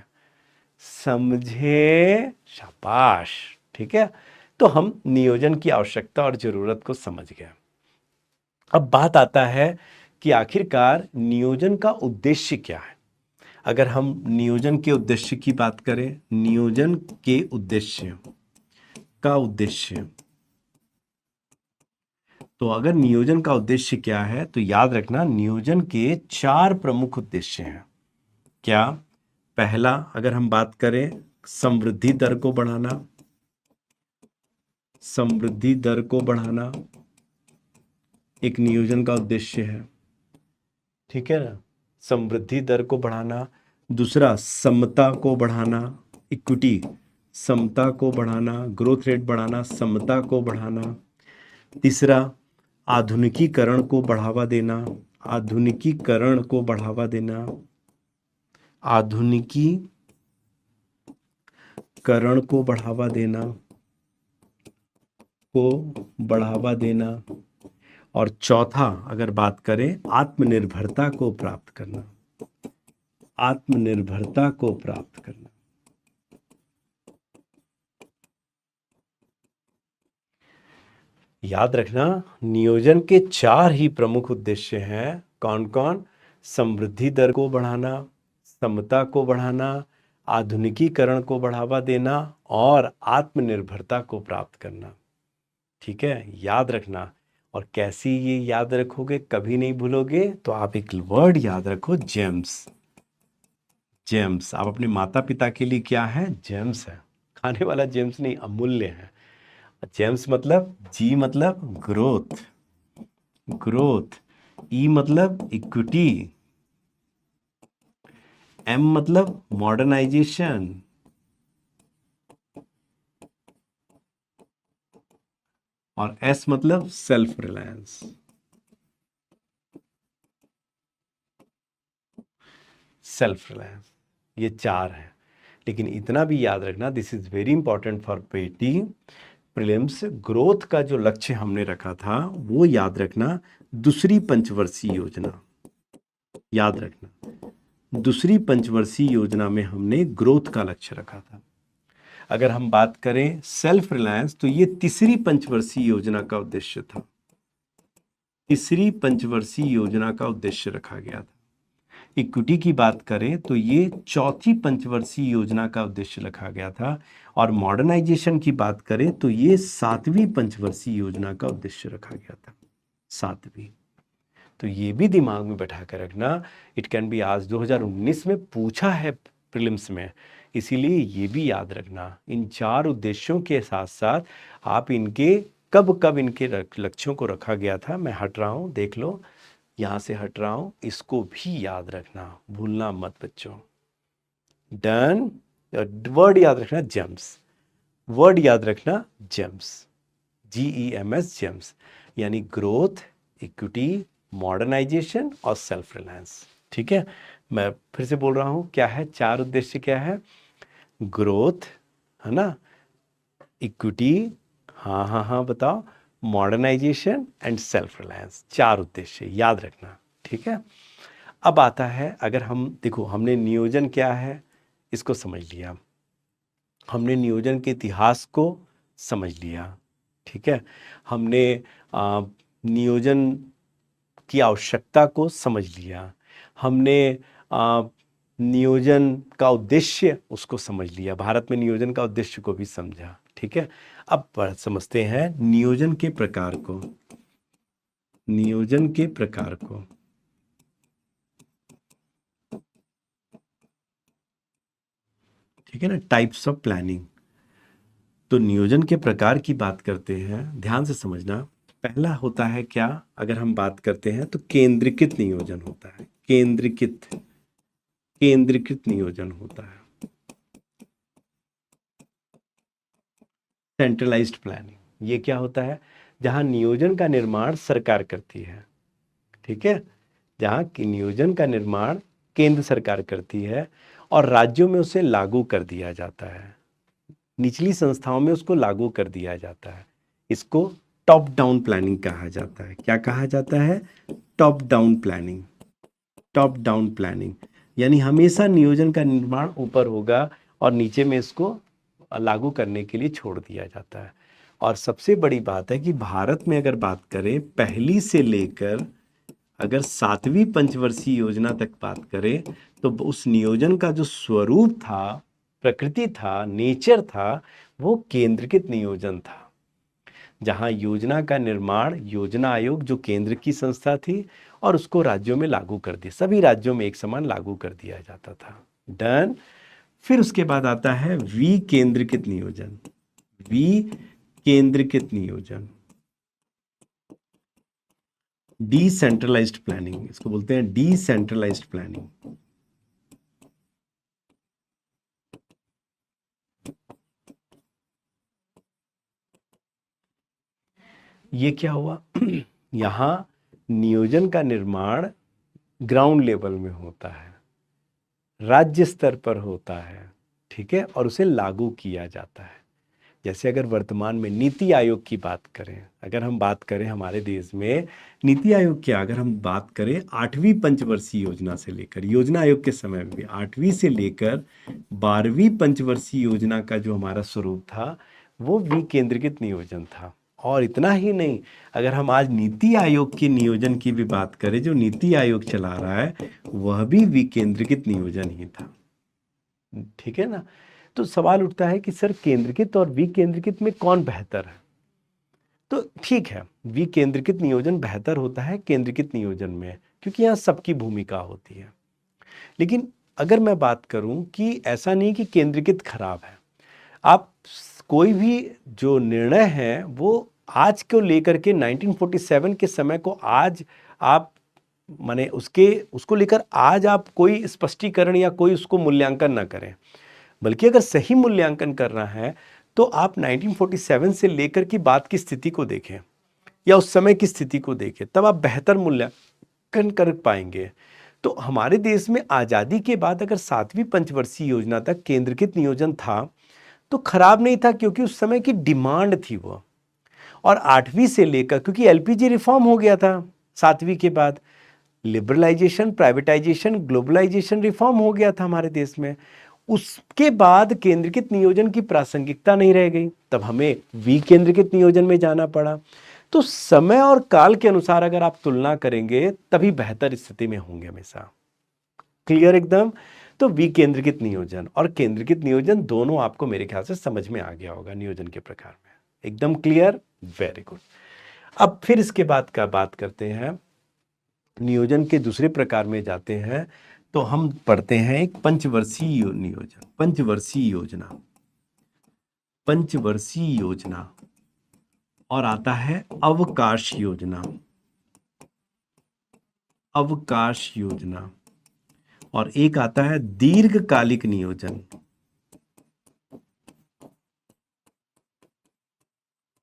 समझे? शाबाश। ठीक है, तो हम नियोजन की आवश्यकता और जरूरत को समझ गए। अब बात आता है कि आखिरकार नियोजन का उद्देश्य क्या है। अगर हम नियोजन के उद्देश्य की बात करें, नियोजन के उद्देश्य का उद्देश्य, तो अगर नियोजन का उद्देश्य क्या है, तो याद रखना नियोजन के 4 प्रमुख उद्देश्य हैं। क्या? पहला, अगर हम बात करें, समृद्धि दर को बढ़ाना, समृद्धि दर को बढ़ाना एक नियोजन का उद्देश्य है। ठीक है ना, समृद्धि दर को बढ़ाना। दूसरा, समता को बढ़ाना, इक्विटी, समता को बढ़ाना, ग्रोथ रेट बढ़ाना, समता को बढ़ाना। तीसरा, आधुनिकीकरण को बढ़ावा देना, आधुनिकीकरण को बढ़ावा देना, आधुनिकीकरण को बढ़ावा देना, और चौथा, अगर बात करें, आत्मनिर्भरता को प्राप्त करना, आत्मनिर्भरता को प्राप्त करना। याद रखना, नियोजन के 4 ही प्रमुख उद्देश्य हैं। कौन कौन? समृद्धि दर को बढ़ाना, समता को बढ़ाना, आधुनिकीकरण को बढ़ावा देना और आत्मनिर्भरता को प्राप्त करना। ठीक है, याद रखना। और कैसी ये याद रखोगे, कभी नहीं भूलोगे, तो आप एक वर्ड याद रखो, जेम्स। जेम्स, आप अपने माता पिता के लिए क्या है? जेम्स है। खाने वाला जेम्स नहीं, अमूल्य है। जेम्स मतलब, जी मतलब ग्रोथ, ग्रोथ, ई मतलब इक्विटी, एम मतलब मॉडर्नाइजेशन, और S मतलब सेल्फ रिलायंस। सेल्फ रिलायंस, ये चार हैं। लेकिन इतना भी याद रखना, this is very important for PT prelims, growth का जो लक्ष्य हमने रखा था वो याद रखना, दूसरी पंचवर्षीय योजना। याद रखना, दूसरी पंचवर्षीय योजना में हमने ग्रोथ का लक्ष्य रखा था। अगर हम बात करें सेल्फ रिलायंस, तो ये तीसरी पंचवर्षीय योजना का उद्देश्य था। तीसरी पंचवर्षीय योजना का उद्देश्य रखा गया था। इक्विटी की बात करें तो ये चौथी पंचवर्षीय योजना का उद्देश्य रखा गया था। और मॉडर्नाइजेशन की बात करें तो ये सातवीं पंचवर्षीय योजना का उद्देश्य रखा गया था। सातवीं। तो ये भी दिमाग में बैठा कर रखना, इट कैन बी आज 2019 में पूछा है प्रीलिम्स में, इसीलिए ये भी याद रखना। इन चार उद्देश्यों के साथ साथ आप इनके कब कब इनके लक्ष्यों को रखा गया था, मैं हट रहा हूँ, देख लो, यहाँ से हट रहा हूँ, इसको भी याद रखना, भूलना मत बच्चों। डन। वर्ड याद रखना जेम्स, वर्ड याद रखना जेम्स, GEMS जेम्स, यानी ग्रोथ, इक्विटी, मॉडर्नाइजेशन और सेल्फ रिलायंस। ठीक है, मैं फिर से बोल रहा हूँ, क्या है चार उद्देश्य, क्या है? ग्रोथ, है ना, इक्विटी, हाँ हाँ हाँ बताओ, मॉडर्नाइजेशन एंड सेल्फ रिलायंस, चार उद्देश्य याद रखना। ठीक है, अब आता है, अगर हम देखो, हमने नियोजन क्या है इसको समझ लिया, हमने नियोजन के इतिहास को समझ लिया। ठीक है, हमने नियोजन की आवश्यकता को समझ लिया, हमने नियोजन का उद्देश्य उसको समझ लिया, भारत में नियोजन का उद्देश्य को भी समझा। ठीक है, अब समझते हैं नियोजन के प्रकार को। नियोजन के प्रकार को, ठीक है ना, टाइप्स ऑफ प्लानिंग। तो नियोजन के प्रकार की बात करते हैं, ध्यान से समझना। पहला होता है क्या, अगर हम बात करते हैं तो केंद्रीकृत नियोजन होता है। केंद्रीकृत नियोजन होता है, सेंट्रलाइज्ड प्लानिंग। ये क्या होता है? जहां नियोजन का निर्माण सरकार करती है। ठीक है, जहां की नियोजन का निर्माण केंद्र सरकार करती है और राज्यों में उसे लागू कर दिया जाता है, निचली संस्थाओं में उसको लागू कर दिया जाता है। इसको टॉप डाउन प्लानिंग कहा जाता है। क्या कहा जाता है? Top down planning. Top down planning यानी हमेशा नियोजन का निर्माण ऊपर होगा और नीचे में इसको लागू करने के लिए छोड़ दिया जाता है। और सबसे बड़ी बात है कि भारत में अगर बात करें, पहली से लेकर अगर सातवीं पंचवर्षीय योजना तक बात करें, तो उस नियोजन का जो स्वरूप था, प्रकृति था, नेचर था, वो केंद्रीकृत नियोजन था। जहां योजना का निर्माण योजना आयोग जो केंद्र की संस्था थी और उसको राज्यों में लागू कर दिया, सभी राज्यों में एक समान लागू कर दिया जाता था। डन। फिर उसके बाद आता है विकेंद्रीकृत नियोजन। विकेंद्रीकृत नियोजन, डिसेंट्रलाइज्ड प्लानिंग, इसको बोलते हैं डिसेंट्रलाइज्ड प्लानिंग। ये क्या हुआ? यहां नियोजन का निर्माण ग्राउंड लेवल में होता है, राज्य स्तर पर होता है। ठीक है, और उसे लागू किया जाता है। जैसे अगर वर्तमान में नीति आयोग की बात करें, अगर हम बात करें हमारे देश में नीति आयोग क्या, अगर हम बात करें 8वीं पंचवर्षीय योजना से लेकर, योजना आयोग के समय में 8वीं से लेकर 12वीं पंचवर्षीय योजना का जो हमारा स्वरूप था वो विकेंद्रीकृत नियोजन था। और इतना ही नहीं, अगर हम आज नीति आयोग के नियोजन की भी बात करें, जो नीति आयोग चला रहा है वह भी विकेंद्रीकृत नियोजन ही था। ठीक है ना, तो सवाल उठता है कि सर केंद्रीकृत और विकेंद्रीकृत में कौन बेहतर है? तो ठीक है, विकेंद्रीकृत नियोजन बेहतर होता है केंद्रीकृत नियोजन में, क्योंकि यहाँ सबकी भूमिका होती है। लेकिन अगर मैं बात करूं कि ऐसा नहीं कि केंद्रीकृत खराब है, आप कोई भी जो निर्णय है वो आज को लेकर के 1947 के समय को आज आप माने उसको लेकर आज आप कोई स्पष्टीकरण या कोई उसको मूल्यांकन ना करें, बल्कि अगर सही मूल्यांकन करना है तो आप 1947 से लेकर की बात की स्थिति को देखें या उस समय की स्थिति को देखें, तब आप बेहतर मूल्यांकन कर पाएंगे। तो हमारे देश में आज़ादी के बाद अगर 7वीं पंचवर्षीय योजना तक केंद्रीकृत नियोजन था तो खराब नहीं था, क्योंकि उस समय की डिमांड थी वो। और 8वीं से लेकर, क्योंकि एलपीजी रिफॉर्म हो गया था 7वीं के बाद, लिबरलाइजेशन, प्राइवेटाइजेशन, ग्लोबलाइजेशन रिफॉर्म हो गया था हमारे देश में, उसके बाद केंद्रीकृत नियोजन की प्रासंगिकता नहीं रह गई, तब हमें विकेंद्रीकृत नियोजन में जाना पड़ा। तो समय और काल के अनुसार अगर आप तुलना करेंगे तभी बेहतर स्थिति में होंगे हमेशा। क्लियर एकदम? तो विकेंद्रीकृत नियोजन और केंद्रीकृत नियोजन दोनों आपको मेरे ख्याल से समझ में आ गया होगा नियोजन के प्रकार में। एकदम क्लियर? Very good. अब फिर इसके बाद का बात करते हैं, नियोजन के दूसरे प्रकार में जाते हैं, तो हम पढ़ते हैं एक पंचवर्षीय नियोजन, पंचवर्षीय योजना, पंचवर्षीय योजना, और आता है अवकाश योजना, अवकाश योजना, और एक आता है दीर्घकालिक नियोजन,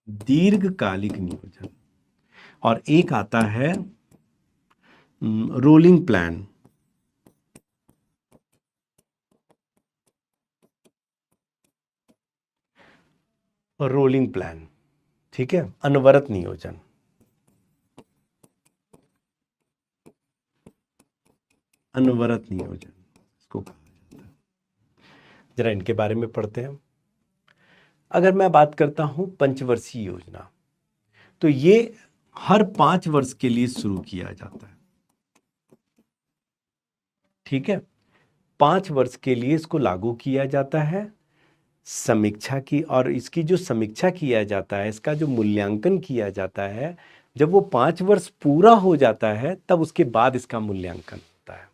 दीर्घकालिक नियोजन, और एक आता है रोलिंग प्लान, रोलिंग प्लान। ठीक है, अनवरत नियोजन, अनवरत नियोजन इसको कहा जाता है। जरा इनके बारे में पढ़ते हैं। अगर मैं बात करता हूं पंचवर्षीय योजना, तो ये हर 5 वर्ष के लिए शुरू किया जाता है। ठीक है, 5 वर्ष के लिए इसको लागू किया जाता है। समीक्षा की, और इसकी जो समीक्षा किया जाता है, इसका जो मूल्यांकन किया जाता है, जब वो 5 वर्ष पूरा हो जाता है तब उसके बाद इसका मूल्यांकन होता है।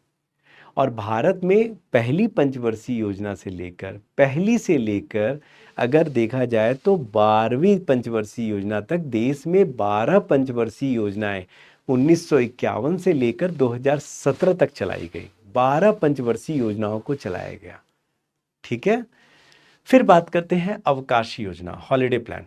और भारत में पहली पंचवर्षीय योजना से लेकर, पहली से लेकर अगर देखा जाए तो 12वीं पंचवर्षीय योजना तक देश में 12 पंचवर्षीय योजनाएं 1951 से लेकर 2017 तक चलाई गई। 12 पंचवर्षीय योजनाओं को चलाया गया। ठीक है, फिर बात करते हैं अवकाश योजना, हॉलिडे प्लान।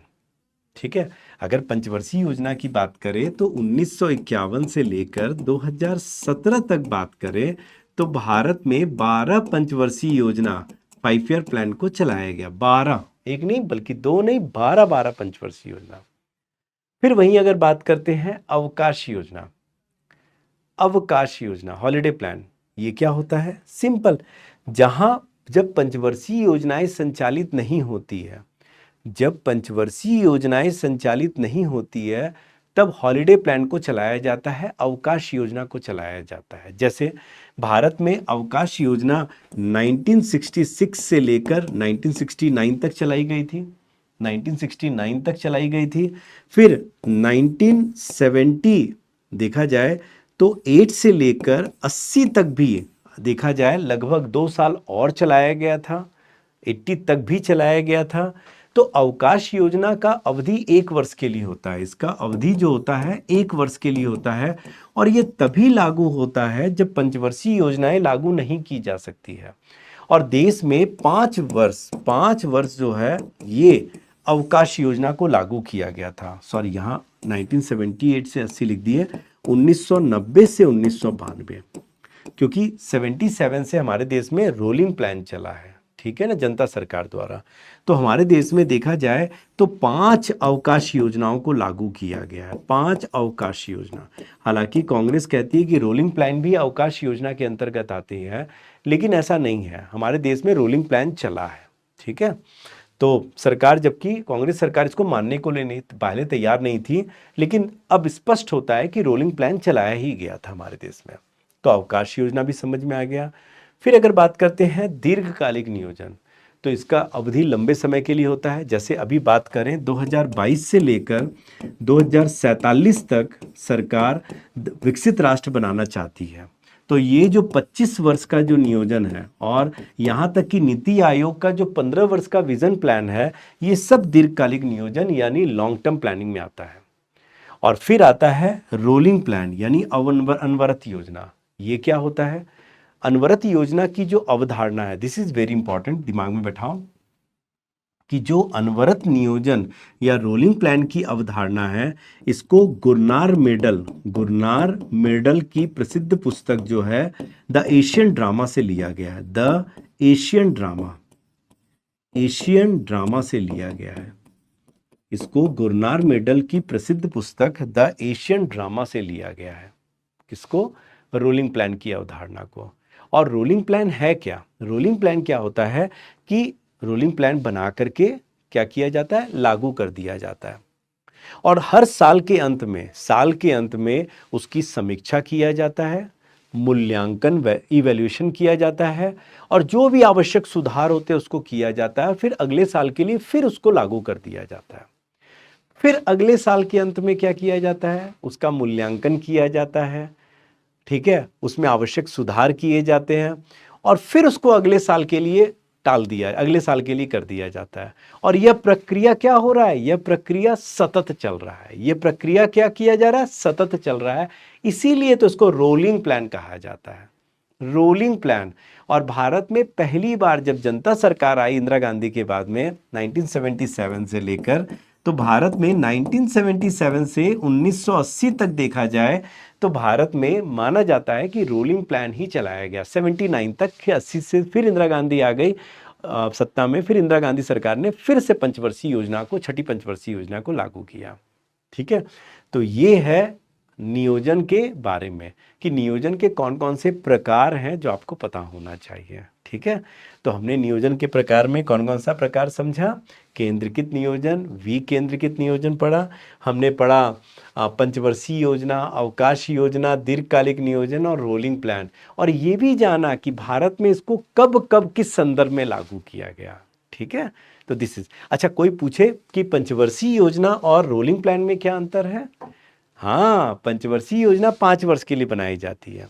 ठीक है, अगर पंचवर्षीय योजना की बात करें तो 1951 से लेकर 2017 तक बात करें तो भारत में 12 पंचवर्षीय योजना 5 ईयर प्लान को चलाया गया। 12, एक नहीं बल्कि 2 नहीं, 12 पंचवर्षीय योजना। फिर वहीं अगर बात करते हैं अवकाश योजना, अवकाश योजना, हॉलिडे प्लान, ये क्या होता है? सिंपल, जहां जब पंचवर्षीय योजनाएं संचालित नहीं होती है, जब पंचवर्षीय योजनाएं संचालित नहीं होती है तब हॉलिडे प्लान को चलाया जाता है, अवकाश योजना को चलाया जाता है। जैसे भारत में अवकाश योजना 1966 से लेकर 1969 तक चलाई गई थी, 1969 तक चलाई गई थी। फिर 1970 देखा जाए तो 8 से लेकर 80 तक भी देखा जाए लगभग 2 साल और चलाया गया था, 80 तक भी चलाया गया था। तो अवकाश योजना का अवधि 1 वर्ष के लिए होता है, इसका अवधि जो होता है 1 वर्ष के लिए होता है, और ये तभी लागू होता है जब पंचवर्षीय योजनाएं लागू नहीं की जा सकती है। और देश में 5 वर्ष जो है ये अवकाश योजना को लागू किया गया था। सॉरी, यहाँ 1978 से 80 लिख दिए, 1990 से 1992, क्योंकि 77 से हमारे देश में रोलिंग प्लान चला है। ठीक है ना, जनता सरकार द्वारा। तो हमारे देश में देखा जाए तो 5 अवकाश योजनाओं को लागू किया गया है, 5 अवकाश योजना। हालांकि कांग्रेस कहती है कि रोलिंग प्लान भी अवकाश योजना के अंतर्गत आती है, लेकिन ऐसा नहीं है, हमारे देश में रोलिंग प्लान चला है। ठीक है, तो सरकार, जबकि कांग्रेस सरकार इसको मानने को लेने पहले तैयार नहीं थी, लेकिन अब स्पष्ट होता है कि रोलिंग प्लान चलाया ही गया था हमारे देश में। तो अवकाश योजना भी समझ में आ गया। फिर अगर बात करते हैं दीर्घकालिक नियोजन, तो इसका अवधि लंबे समय के लिए होता है। जैसे अभी बात करें 2022 से लेकर 2047 तक सरकार विकसित राष्ट्र बनाना चाहती है। तो ये जो 25 वर्ष का जो नियोजन है, और यहाँ तक कि नीति आयोग का जो 15 वर्ष का विजन प्लान है, ये सब दीर्घकालिक नियोजन यानी लॉन्ग टर्म प्लानिंग में आता है। और फिर आता है रोलिंग प्लान यानी अनवरत योजना। ये क्या होता है? अनवरत योजना की जो अवधारणा है, दिस इज वेरी इंपॉर्टेंट, दिमाग में बैठाओ। कि जो अनवरत नियोजन या रोलिंग प्लान की अवधारणा है, इसको गुरनार मेडल की प्रसिद्ध पुस्तक जो है द एशियन ड्रामा से लिया गया है। द एशियन ड्रामा से लिया गया है। इसको गुरनार मेडल की प्रसिद्ध पुस्तक द एशियन ड्रामा से लिया गया है। किसको? रोलिंग प्लान की अवधारणा को। और रोलिंग प्लान है क्या? रोलिंग प्लान क्या होता है कि रोलिंग प्लान बना करके क्या किया जाता है? लागू कर दिया जाता है। और हर साल के अंत में उसकी समीक्षा किया जाता है, मूल्यांकन इवैल्यूएशन किया जाता है, और जो भी आवश्यक सुधार होते हैं उसको किया जाता है। फिर अगले साल के लिए फिर उसको लागू कर दिया जाता है। फिर अगले साल के अंत में क्या किया जाता है? उसका मूल्यांकन किया जाता है, ठीक है, उसमें आवश्यक सुधार किए जाते हैं, और फिर उसको अगले साल के लिए अगले साल के लिए कर दिया जाता है। और यह प्रक्रिया क्या हो रहा है? यह प्रक्रिया सतत चल रहा है। यह प्रक्रिया क्या किया जा रहा है? सतत चल रहा है। इसीलिए तो इसको रोलिंग प्लान कहा जाता है, रोलिंग प्लान। और भारत में पहली बार जब जनता सरकार आई इंदिरा गांधी के बाद में 1977 से लेकर, तो भारत में 1977 से 1980 तक देखा जाए तो भारत में माना जाता है कि रोलिंग प्लान ही चलाया गया 79 तक। 80 से फिर इंदिरा गांधी आ गई सत्ता में। फिर इंदिरा गांधी सरकार ने फिर से छठी पंचवर्षीय योजना को लागू किया। ठीक है, तो ये है नियोजन के बारे में कि नियोजन के कौन कौन से प्रकार हैं जो आपको पता होना चाहिए। ठीक है, तो हमने नियोजन के प्रकार में कौन कौन सा प्रकार समझा? केंद्रीकृत नियोजन, विकेंद्रीकृत नियोजन पढ़ा, हमने पढ़ा पंचवर्षीय योजना, अवकाश योजना, दीर्घकालिक नियोजन और रोलिंग प्लान। और ये भी जाना कि भारत में इसको कब कब किस संदर्भ में लागू किया गया। ठीक है, तो दिस इज। अच्छा, कोई पूछे कि पंचवर्षीय योजना और रोलिंग प्लान में क्या अंतर है? हाँ, पंचवर्षीय योजना 5 वर्ष के लिए बनाई जाती है,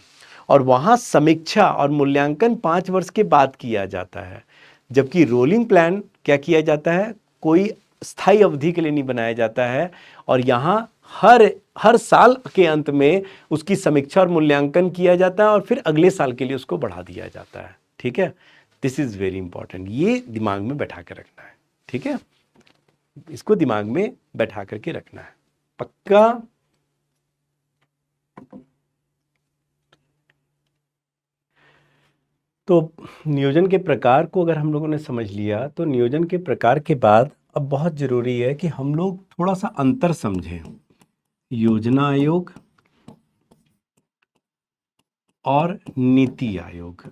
और वहाँ समीक्षा और मूल्यांकन 5 वर्ष के बाद किया जाता है। जबकि रोलिंग प्लान क्या किया जाता है? कोई स्थायी अवधि के लिए नहीं बनाया जाता है, और यहाँ हर साल के अंत में उसकी समीक्षा और मूल्यांकन किया जाता है, और फिर अगले साल के लिए उसको बढ़ा दिया जाता है। ठीक है, दिस इज वेरी इंपॉर्टेंट। ये दिमाग में बैठा कर रखना है। ठीक है, इसको दिमाग में बैठा करके रखना है, पक्का। तो नियोजन के प्रकार को अगर हम लोगों ने समझ लिया, तो नियोजन के प्रकार के बाद अब बहुत जरूरी है कि हम लोग थोड़ा सा अंतर समझें योजना आयोग और नीति आयोग।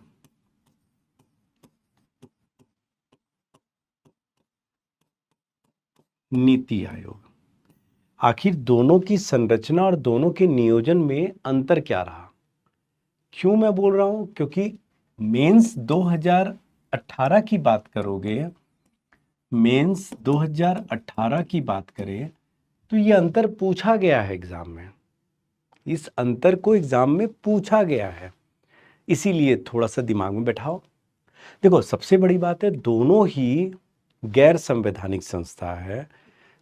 नीति आयोग, आखिर दोनों की संरचना और दोनों के नियोजन में अंतर क्या रहा? क्यों मैं बोल रहा हूं? क्योंकि मेंस 2018 की बात करोगे, मेंस 2018 की बात करें तो ये अंतर पूछा गया है एग्जाम में। इस अंतर को एग्जाम में पूछा गया है, इसीलिए थोड़ा सा दिमाग में बैठाओ। देखो, सबसे बड़ी बात है, दोनों ही गैर संवैधानिक संस्था है।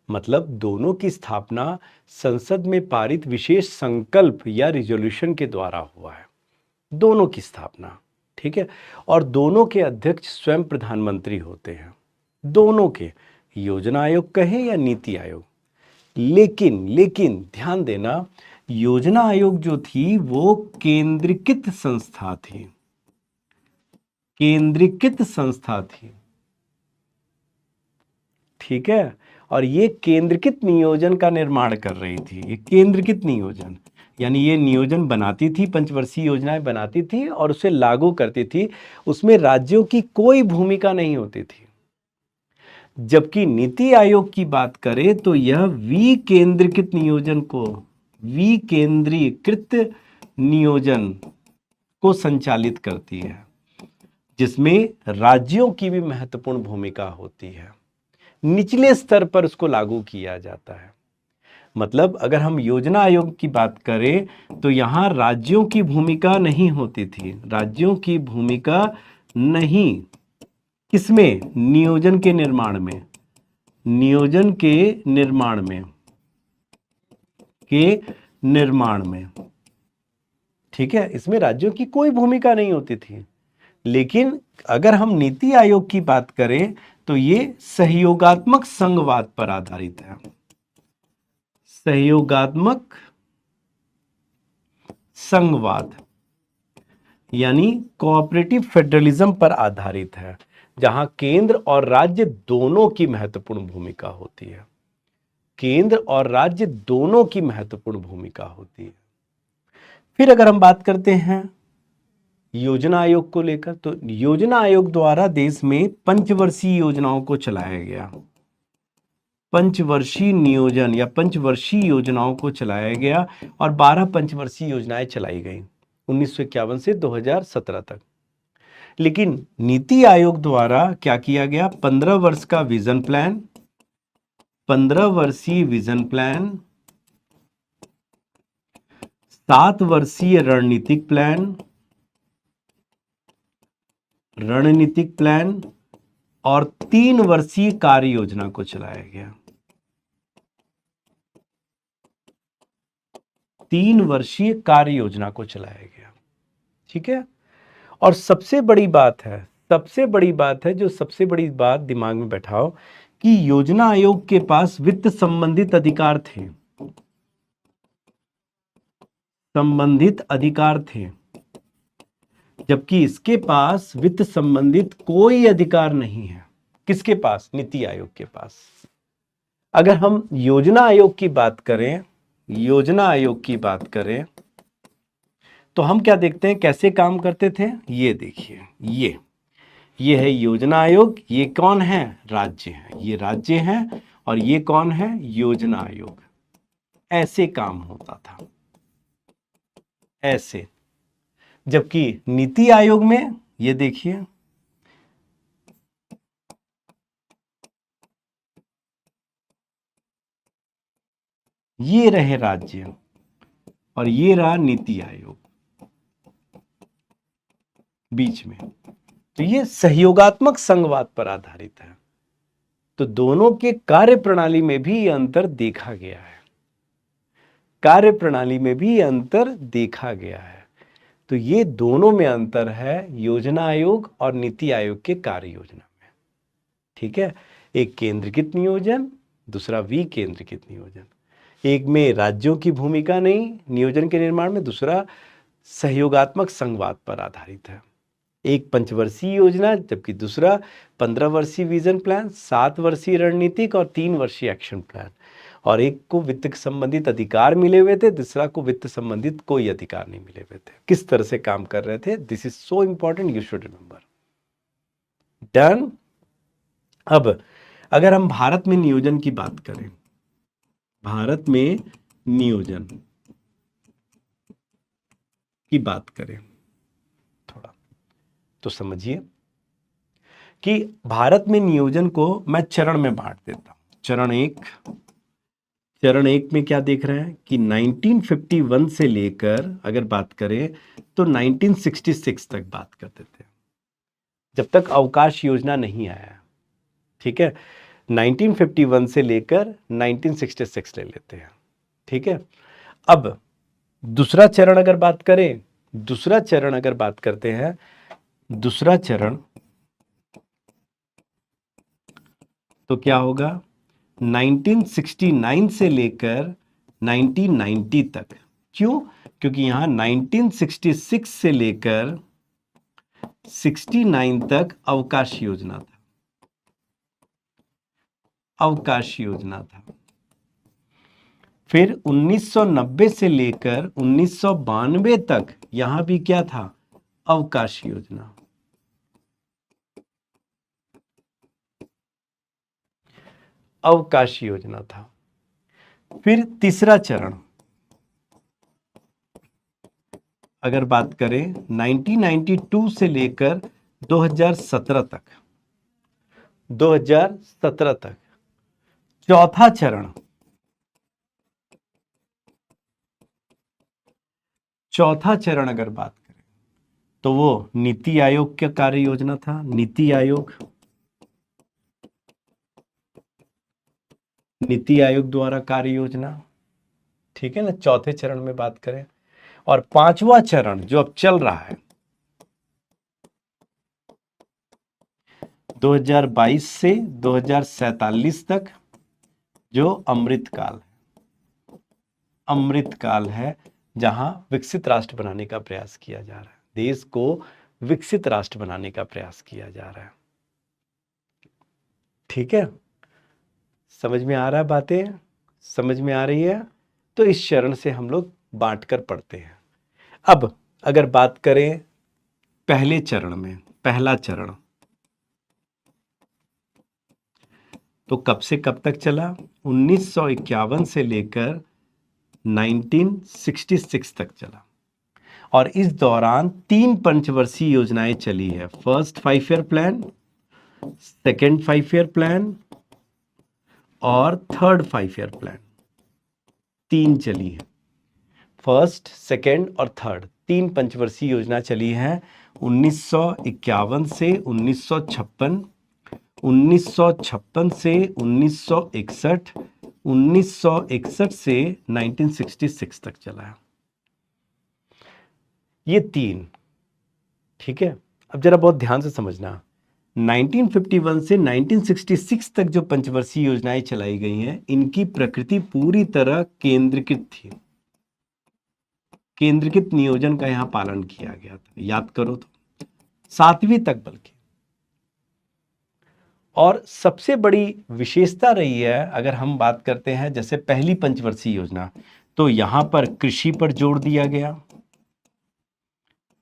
मतलब दोनों की स्थापना संसद में पारित विशेष संकल्प या रिजोल्यूशन के द्वारा हुआ है, दोनों की स्थापना। ठीक है, और दोनों के अध्यक्ष स्वयं प्रधानमंत्री होते हैं, दोनों के, योजना आयोग कहे या नीति आयोग। लेकिन ध्यान देना, योजना आयोग जो थी वो केंद्रीकृत संस्था थी, केंद्रीकृत संस्था थी। ठीक है, और ये केंद्रीकृत नियोजन का निर्माण कर रही थी। ये केंद्रीकृत नियोजन यानी ये नियोजन बनाती थी, पंचवर्षीय योजनाएं बनाती थी और उसे लागू करती थी, उसमें राज्यों की कोई भूमिका नहीं होती थी। जबकि नीति आयोग की बात करें तो यह विकेंद्रीकृत नियोजन को, विकेंद्रीकृत नियोजन को संचालित करती है, जिसमें राज्यों की भी महत्वपूर्ण भूमिका होती है। निचले स्तर पर उसको लागू किया जाता है। मतलब अगर हम योजना आयोग की बात करें तो यहां राज्यों की भूमिका नहीं होती थी, राज्यों की भूमिका नहीं, किसमें? नियोजन के निर्माण में, नियोजन के निर्माण में। ठीक है, इसमें राज्यों की कोई भूमिका नहीं होती थी। लेकिन अगर हम नीति आयोग की बात करें तो ये सहयोगात्मक संघवाद पर आधारित है। सहयोगात्मक संघवाद यानी कोऑपरेटिव फेडरलिज्म पर आधारित है, जहां केंद्र और राज्य दोनों की महत्वपूर्ण भूमिका होती है। केंद्र और राज्य दोनों की महत्वपूर्ण भूमिका होती है। फिर अगर हम बात करते हैं योजना आयोग को लेकर, तो योजना आयोग द्वारा देश में पंचवर्षीय योजनाओं को चलाया गया। पंचवर्षीय नियोजन या पंचवर्षीय योजनाओं को चलाया गया और 12 पंचवर्षीय योजनाएं चलाई गई 1951 से 2017 तक। लेकिन नीति आयोग द्वारा क्या किया गया, 15 वर्ष का विजन प्लान, 15 वर्षीय विजन प्लान, 7 वर्षीय रणनीतिक प्लान और 3 वर्षीय कार्य योजना को चलाया गया। 3 वर्षीय कार्य योजना को चलाया गया। ठीक है। और सबसे बड़ी बात है जो सबसे बड़ी बात दिमाग में बैठाओ कि योजना आयोग के पास वित्त संबंधित अधिकार थे, जबकि इसके पास वित्त संबंधित कोई अधिकार नहीं है। किसके पास? नीति आयोग के पास। अगर हम योजना आयोग की बात करें तो हम क्या देखते हैं, कैसे काम करते थे। ये देखिए, ये है योजना आयोग। ये कौन है? राज्य है। ये राज्य है और ये कौन है? योजना आयोग। ऐसे काम होता था, ऐसे। जबकि नीति आयोग में ये देखिए, ये रहे राज्य और ये रहा नीति आयोग बीच में। तो ये सहयोगात्मक संघवाद पर आधारित है। तो दोनों के कार्य प्रणाली में भी ये अंतर देखा गया है। तो ये दोनों में अंतर है, योजना आयोग और नीति आयोग के कार्य योजना में। ठीक है। एक केंद्रीकृत नियोजन, दूसरा विकेंद्रीकृत नियोजन। एक में राज्यों की भूमिका नहीं नियोजन के निर्माण में, दूसरा सहयोगात्मक संघवाद पर आधारित है। एक पंचवर्षीय योजना, जबकि दूसरा 15 वर्षीय विजन प्लान, 7 वर्षीय रणनीतिक और 3 वर्षीय एक्शन प्लान। और एक को वित्त संबंधित अधिकार मिले हुए थे, दूसरा को वित्त संबंधित कोई अधिकार नहीं मिले हुए थे। किस तरह से काम कर रहे थे, this is so important, you should remember. Done. अब अगर हम भारत में नियोजन की बात करें, भारत में नियोजन की बात करें थोड़ा, तो समझिए कि भारत में नियोजन को मैं चरण में बांट देता हूं। चरण एक में क्या देख रहे हैं कि 1951 से लेकर अगर बात करें तो 1966 तक बात करते थे, जब तक अवकाश योजना नहीं आया। ठीक है। 1951 से लेकर 1966 ले लेते हैं। ठीक है। अब दूसरा चरण अगर बात करते हैं, दूसरा चरण तो क्या होगा, 1969 से लेकर 1990 तक। क्यों? क्योंकि यहां 1966 से लेकर 69 तक अवकाश योजना था। फिर 1990 से लेकर 1992 तक यहां भी क्या था, अवकाश योजना। था। फिर तीसरा चरण अगर बात करें 1992 से लेकर 2017 तक। चौथा चरण अगर बात करें तो वो नीति आयोग का कार्य योजना था। नीति आयोग द्वारा कार्य योजना। ठीक है ना, चौथे चरण में बात करें। और पांचवा चरण जो अब चल रहा है, 2022 से 2047 तक जो अमृत काल है, जहां विकसित राष्ट्र बनाने का प्रयास किया जा रहा है, देश को विकसित राष्ट्र बनाने का प्रयास किया जा रहा है। ठीक है, समझ में आ रहा है? बातें समझ में आ रही है? तो इस चरण से हम लोग बांटकर पढ़ते हैं। अब अगर बात करें पहले चरण में, पहला चरण तो कब से कब तक चला? 1951 से लेकर 1966 तक चला। और इस दौरान 3 पंचवर्षीय योजनाएं चली है। First 5 year plan, second 5 year plan और थर्ड 5 ईयर प्लान, 3 चली है। फर्स्ट, सेकेंड और थर्ड 3 पंचवर्षीय योजना चली है 1951 से 1956, 1956 से 1961, 1961 से 1966 तक चला है। ये 3, ठीक है। अब जरा बहुत ध्यान से समझना, 1951 से 1966 तक जो पंचवर्षीय योजनाएं चलाई गई हैं, इनकी प्रकृति पूरी तरह केंद्रीकृत थी। केंद्रीकृत नियोजन का यहां पालन किया गया था, याद करो तो 7वीं तक बल्कि। और सबसे बड़ी विशेषता रही है, अगर हम बात करते हैं जैसे पहली पंचवर्षीय योजना, तो यहां पर कृषि पर जोर दिया गया,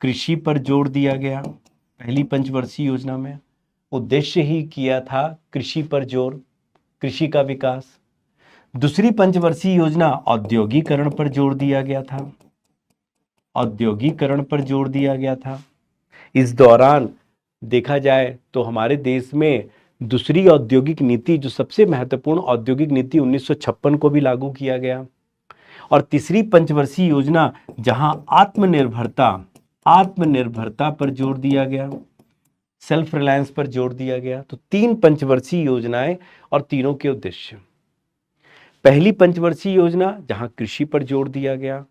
कृषि पर जोर दिया गया। पहली पंचवर्षीय योजना में उद्देश्य ही किया था कृषि पर जोर, कृषि का विकास। दूसरी पंचवर्षीय योजना औद्योगिकरण पर जोर दिया गया था, औद्योगिकरण पर जोर दिया गया था। इस दौरान देखा जाए तो हमारे देश में दूसरी औद्योगिक नीति, जो सबसे महत्वपूर्ण औद्योगिक नीति 1956 को भी लागू किया गया। और तीसरी पंचवर्षीय योजना जहां आत्मनिर्भरता पर जोर दिया गया, सेल्फ रिलायंस पर जोर दिया गया। तो 3 पंचवर्षीय योजनाएं और तीनों के उद्देश्य। पहली पंचवर्षीय योजना जहां कृषि पर जोर दिया गया,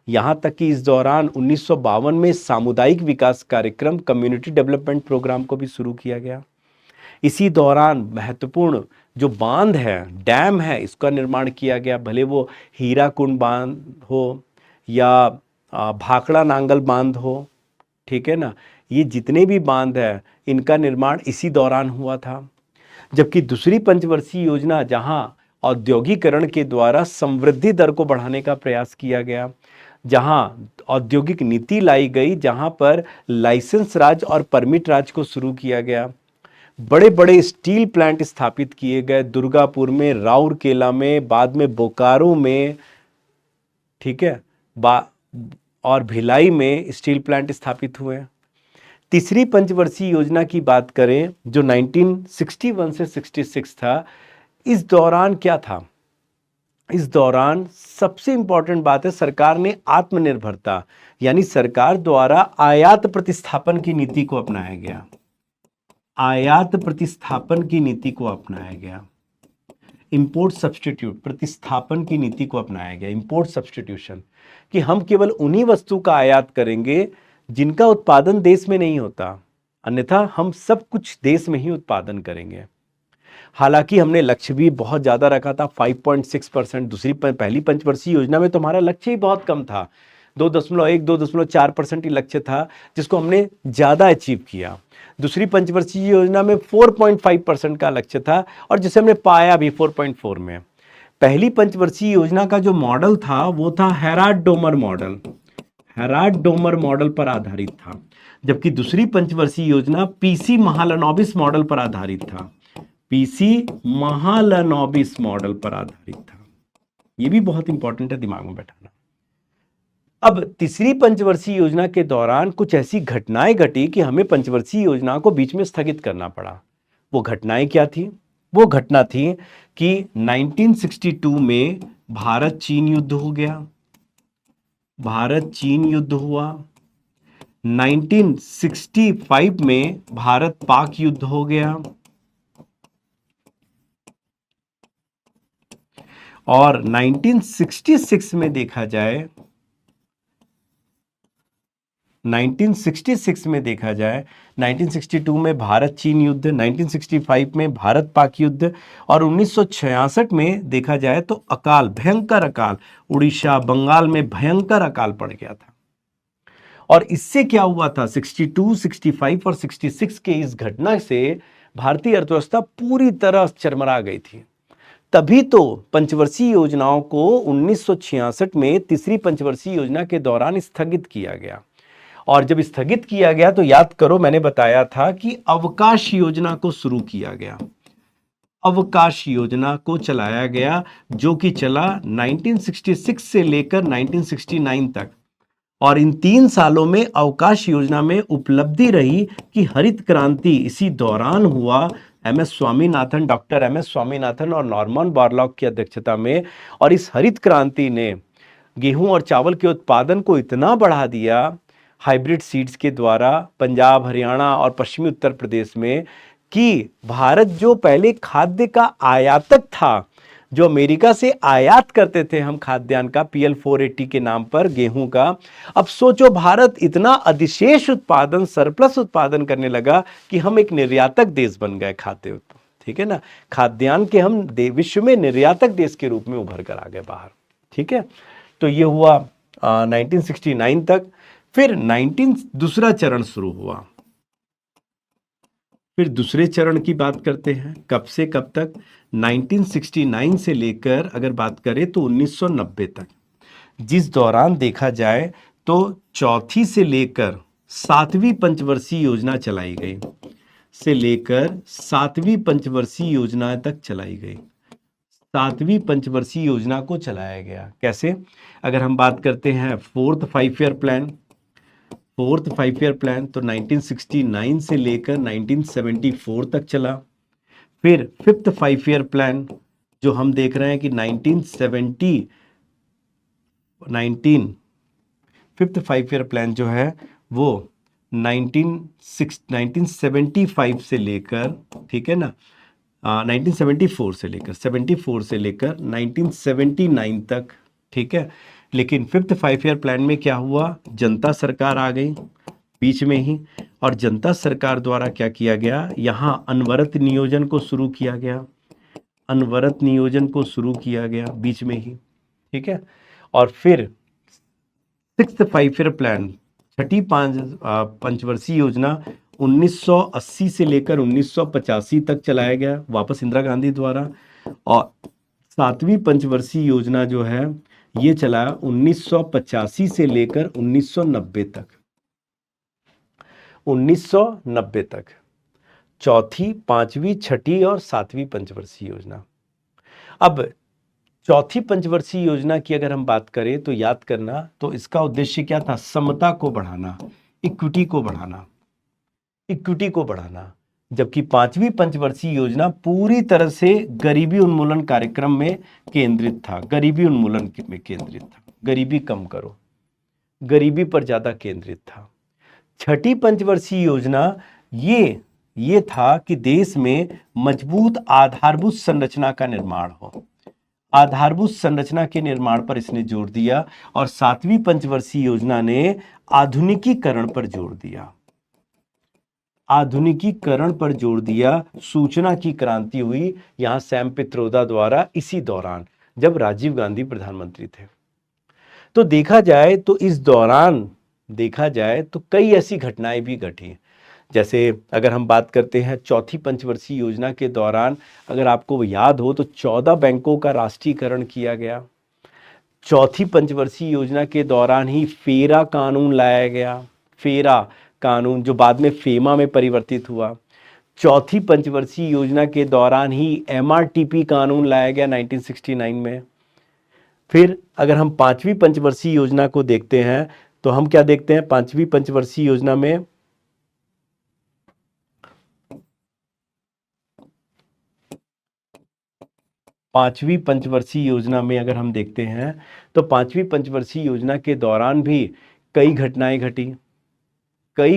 यहां तक कि इस दौरान 1952 में सामुदायिक विकास कार्यक्रम, कम्युनिटी डेवलपमेंट प्रोग्राम को भी शुरू किया गया। इसी दौरान महत्वपूर्ण जो बांध है, डैम है, इसका निर्माण किया गया, भले वो हीराकुंड बांध हो या भाखड़ा नांगल बांध हो, ठीक है ना। ये जितने भी बांध है, इनका निर्माण इसी दौरान हुआ था। जबकि दूसरी पंचवर्षीय योजना जहां औद्योगिकरण के द्वारा समृद्धि दर को बढ़ाने का प्रयास किया गया, जहां औद्योगिक नीति लाई गई, जहां पर लाइसेंस राज और परमिट राज को शुरू किया गया, बड़े बड़े स्टील प्लांट स्थापित किए गए, दुर्गापुर में, राउरकेला में, बाद में बोकारो में, ठीक है, और भिलाई में स्टील प्लांट स्थापित हुए। तीसरी पंचवर्षीय योजना की बात करें जो 1961 से 66 था, इस दौरान क्या था? इस दौरान सबसे इंपॉर्टेंट बात है, सरकार ने आत्मनिर्भरता यानी सरकार द्वारा आयात प्रतिस्थापन की नीति को अपनाया गया। आयात प्रतिस्थापन की नीति को अपनाया गया। इंपोर्ट सब्स्टिट्यूट, प्रतिस्थापन की नीति को अपनाया गया, इंपोर्ट सब्स्टिट्यूशन, कि हम केवल उन्हीं वस्तु का आयात करेंगे जिनका उत्पादन देश में नहीं होता, अन्यथा हम सब कुछ देश में ही उत्पादन करेंगे। हालांकि हमने लक्ष्य भी बहुत ज्यादा रखा था, 5.6%। पहली पंचवर्षीय योजना में तो हमारा लक्ष्य ही बहुत कम था, 2.1, 2.4% ही लक्ष्य था, जिसको हमने ज्यादा अचीव किया। दूसरी पंचवर्षीय योजना में 4.5% का लक्ष्य था और जिसे हमने पाया भी 4.4 में। पहली पंचवर्षीय योजना का जो मॉडल था वो था Herald Domar model, Herald Domar model पर आधारित था। जबकि दूसरी पंचवर्षीय योजना पीसी महालनोबिस मॉडल पर आधारित था, पीसी महालनोबिस मॉडल पर आधारित था। यह भी बहुत इंपॉर्टेंट है दिमाग में बैठाना। अब तीसरी पंचवर्षीय योजना के दौरान कुछ ऐसी घटनाएं घटी कि हमें पंचवर्षीय योजना को बीच में स्थगित करना पड़ा। वो घटनाएं क्या थी? वो घटना थी कि 1962 में भारत चीन युद्ध हो गया, भारत चीन युद्ध हुआ। 1965 में भारत पाक युद्ध हो गया और 1966 में देखा जाए, 1966 में देखा जाए, 1962 में भारत चीन युद्ध, 1965 में भारत पाक युद्ध, और 1966 में देखा जाए तो अकाल, भयंकर अकाल, उड़ीसा बंगाल में भयंकर अकाल पड़ गया था। और इससे क्या हुआ था, 62, 65 और 66 के इस घटना से भारतीय अर्थव्यवस्था पूरी तरह चरमरा गई थी। तभी तो पंचवर्षीय योजनाओं को 1966 में तीसरी पंचवर्षीय योजना के दौरान स्थगित किया गया। और जब स्थगित किया गया तो याद करो, मैंने बताया था कि अवकाश योजना को शुरू किया गया, अवकाश योजना को चलाया गया, जो कि चला 1966 से लेकर 1969 तक। और इन 3 सालों में अवकाश योजना में उपलब्धि रही कि हरित क्रांति इसी दौरान हुआ, डॉक्टर एम एस स्वामीनाथन और नॉर्मन बोरलॉग की अध्यक्षता में। और इस हरित क्रांति ने गेहूं और चावल के उत्पादन को इतना बढ़ा दिया हाइब्रिड सीड्स के द्वारा पंजाब, हरियाणा और पश्चिमी उत्तर प्रदेश में, कि भारत जो पहले खाद्य का आयातक था, जो अमेरिका से आयात करते थे हम खाद्यान्न का PL 480 के नाम पर गेहूं का, अब सोचो भारत इतना अधिशेष उत्पादन, सरप्लस उत्पादन करने लगा कि हम एक निर्यातक देश बन गए खाद्य, ठीक है ना, खाद्यान्न के हम विश्व में निर्यातक देश के रूप में उभर कर आ गए बाहर। ठीक है, तो ये हुआ 1969 तक। फिर दूसरा चरण शुरू हुआ। फिर दूसरे चरण की बात करते हैं, कब से कब तक, 1969 से लेकर अगर बात करें तो 1990 तक, जिस दौरान देखा जाए तो चौथी से लेकर 7वीं पंचवर्षीय योजना चलाई गई, से लेकर 7वीं पंचवर्षीय योजना तक चलाई गई। 7वीं पंचवर्षीय योजना को चलाया गया कैसे, अगर हम बात करते हैं फोर्थ 5 ईयर प्लान, तो 1969 से लेकर 1974 तक चला। फिर फिफ्थ 5 ईयर प्लान जो हम देख रहे हैं कि 5th 5 ईयर प्लान जो है वो 1975 से लेकर, ठीक है ना, 1974 से लेकर 1979 तक, ठीक है। लेकिन फिफ्थ 5 ईयर प्लान में क्या हुआ, जनता सरकार आ गई बीच में ही, और जनता सरकार द्वारा क्या किया गया, यहाँ अनवरत नियोजन को शुरू किया गया, बीच में ही, ठीक है। और फिर सिक्स्थ 5 ईयर प्लान, छठी पंचवर्षीय योजना 1980 से लेकर 1985 तक चलाया गया, वापस इंदिरा गांधी द्वारा। और 7वीं पंचवर्षीय योजना जो है ये चला 1985 से लेकर 1990 तक, 1990 तक। चौथी, 5वीं, छठी और 7वीं पंचवर्षीय योजना। अब चौथी पंचवर्षीय योजना की अगर हम बात करें तो याद करना, तो इसका उद्देश्य क्या था, समता को बढ़ाना, इक्विटी को बढ़ाना। जबकि 5वीं पंचवर्षीय योजना पूरी तरह से गरीबी उन्मूलन कार्यक्रम में केंद्रित था, गरीबी कम करो, गरीबी पर ज्यादा केंद्रित था। छठी पंचवर्षीय योजना ये था कि देश में मजबूत आधारभूत संरचना का निर्माण हो, आधारभूत संरचना के निर्माण पर इसने जोर दिया। और 7वीं पंचवर्षीय योजना ने आधुनिकीकरण पर जोर दिया, सूचना की क्रांति हुई यहां सैम पित्रोदा द्वारा, इसी दौरान जब राजीव गांधी प्रधानमंत्री थे। तो देखा जाए तो इस दौरान तो कई ऐसी घटनाएं भी घटी। जैसे अगर हम बात करते हैं चौथी पंचवर्षीय योजना के दौरान, अगर आपको याद हो तो 14 बैंकों का राष्ट्रीयकरण किया गया। चौथी पंचवर्षीय योजना के दौरान ही फेरा कानून लाया गया, फेरा कानून जो बाद में फेमा में परिवर्तित हुआ। चौथी पंचवर्षीय योजना के दौरान ही MRTP कानून लाया गया 1969 में। फिर अगर हम 5वीं पंचवर्षीय योजना को देखते हैं तो हम क्या देखते हैं, 5वीं पंचवर्षीय योजना में अगर हम देखते हैं तो 5वीं पंचवर्षीय योजना के दौरान भी कई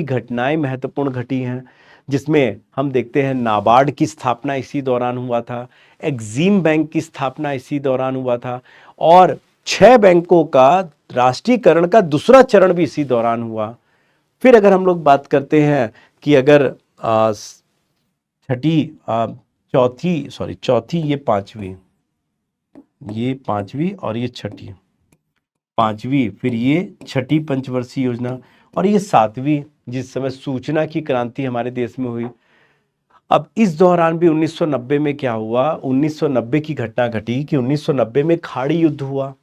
घटनाएं महत्वपूर्ण घटी हैं, जिसमें हम देखते हैं नाबार्ड की स्थापना इसी दौरान हुआ था, एक्सिम बैंक की स्थापना इसी दौरान हुआ था, और 6 बैंकों का राष्ट्रीयकरण का दूसरा चरण भी इसी दौरान हुआ। फिर अगर हम लोग बात करते हैं कि अगर चौथी, ये पांचवी और ये छठी, पांचवी, फिर ये छठी पंचवर्षीय योजना और ये सातवीं, जिस समय सूचना की क्रांति हमारे देश में हुई। अब इस दौरान भी 1990 में क्या हुआ, 1990 की घटना घटी कि 1990 में खाड़ी युद्ध हुआ,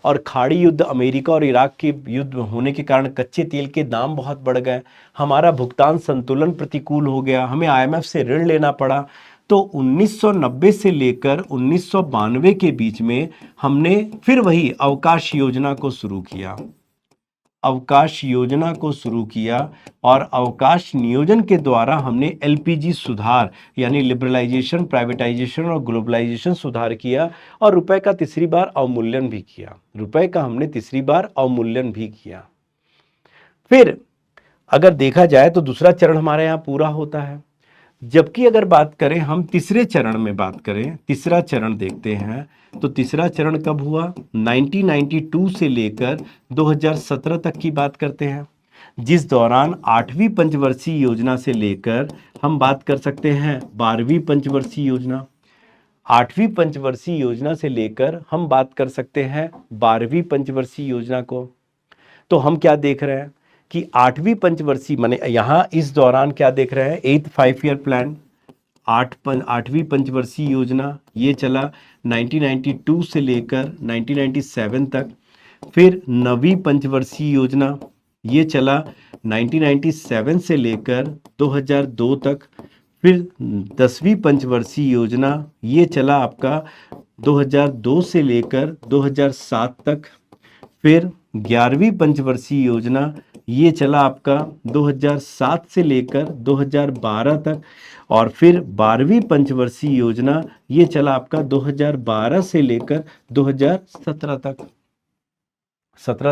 और खाड़ी युद्ध अमेरिका और इराक के युद्ध होने के कारण कच्चे तेल के दाम बहुत बढ़ गए, हमारा भुगतान संतुलन प्रतिकूल हो गया, हमें आईएमएफ से ऋण लेना पड़ा। तो 1990 से लेकर 1992 के बीच में हमने फिर वही अवकाश योजना को शुरू किया, और अवकाश नियोजन के द्वारा हमने एलपीजी सुधार यानी लिबरलाइजेशन, प्राइवेटाइजेशन और ग्लोबलाइजेशन सुधार किया, और रुपए का तीसरी बार अवमूल्यन भी किया। फिर अगर देखा जाए तो दूसरा चरण हमारे यहाँ पूरा होता है। जबकि अगर बात करें हम तीसरे चरण में बात करें, तीसरा चरण देखते हैं, तो तीसरा चरण कब हुआ, 1992 से लेकर 2017 तक की बात करते हैं, जिस दौरान 8वीं पंचवर्षीय योजना से लेकर हम बात कर सकते हैं 12वीं पंचवर्षीय योजना, 8वीं पंचवर्षीय योजना से लेकर हम बात कर सकते हैं 12वीं पंचवर्षीय योजना को। तो हम क्या देख रहे हैं कि 8वीं पंचवर्षीय माने यहाँ इस दौरान क्या देख रहे हैं, 8th 5-year प्लान, 8वीं पंचवर्षीय योजना ये चला 1992 से लेकर 1997 तक। फिर 9वीं पंचवर्षीय योजना ये चला 1997 से लेकर 2002 तक। फिर 10वीं पंचवर्षीय योजना ये चला आपका 2002 से लेकर 2007 तक। फिर 11वीं पंचवर्षीय योजना ये चला आपका 2007 से लेकर 2012 तक, और फिर 12वीं पंचवर्षीय योजना ये चला आपका 2012 से लेकर 2017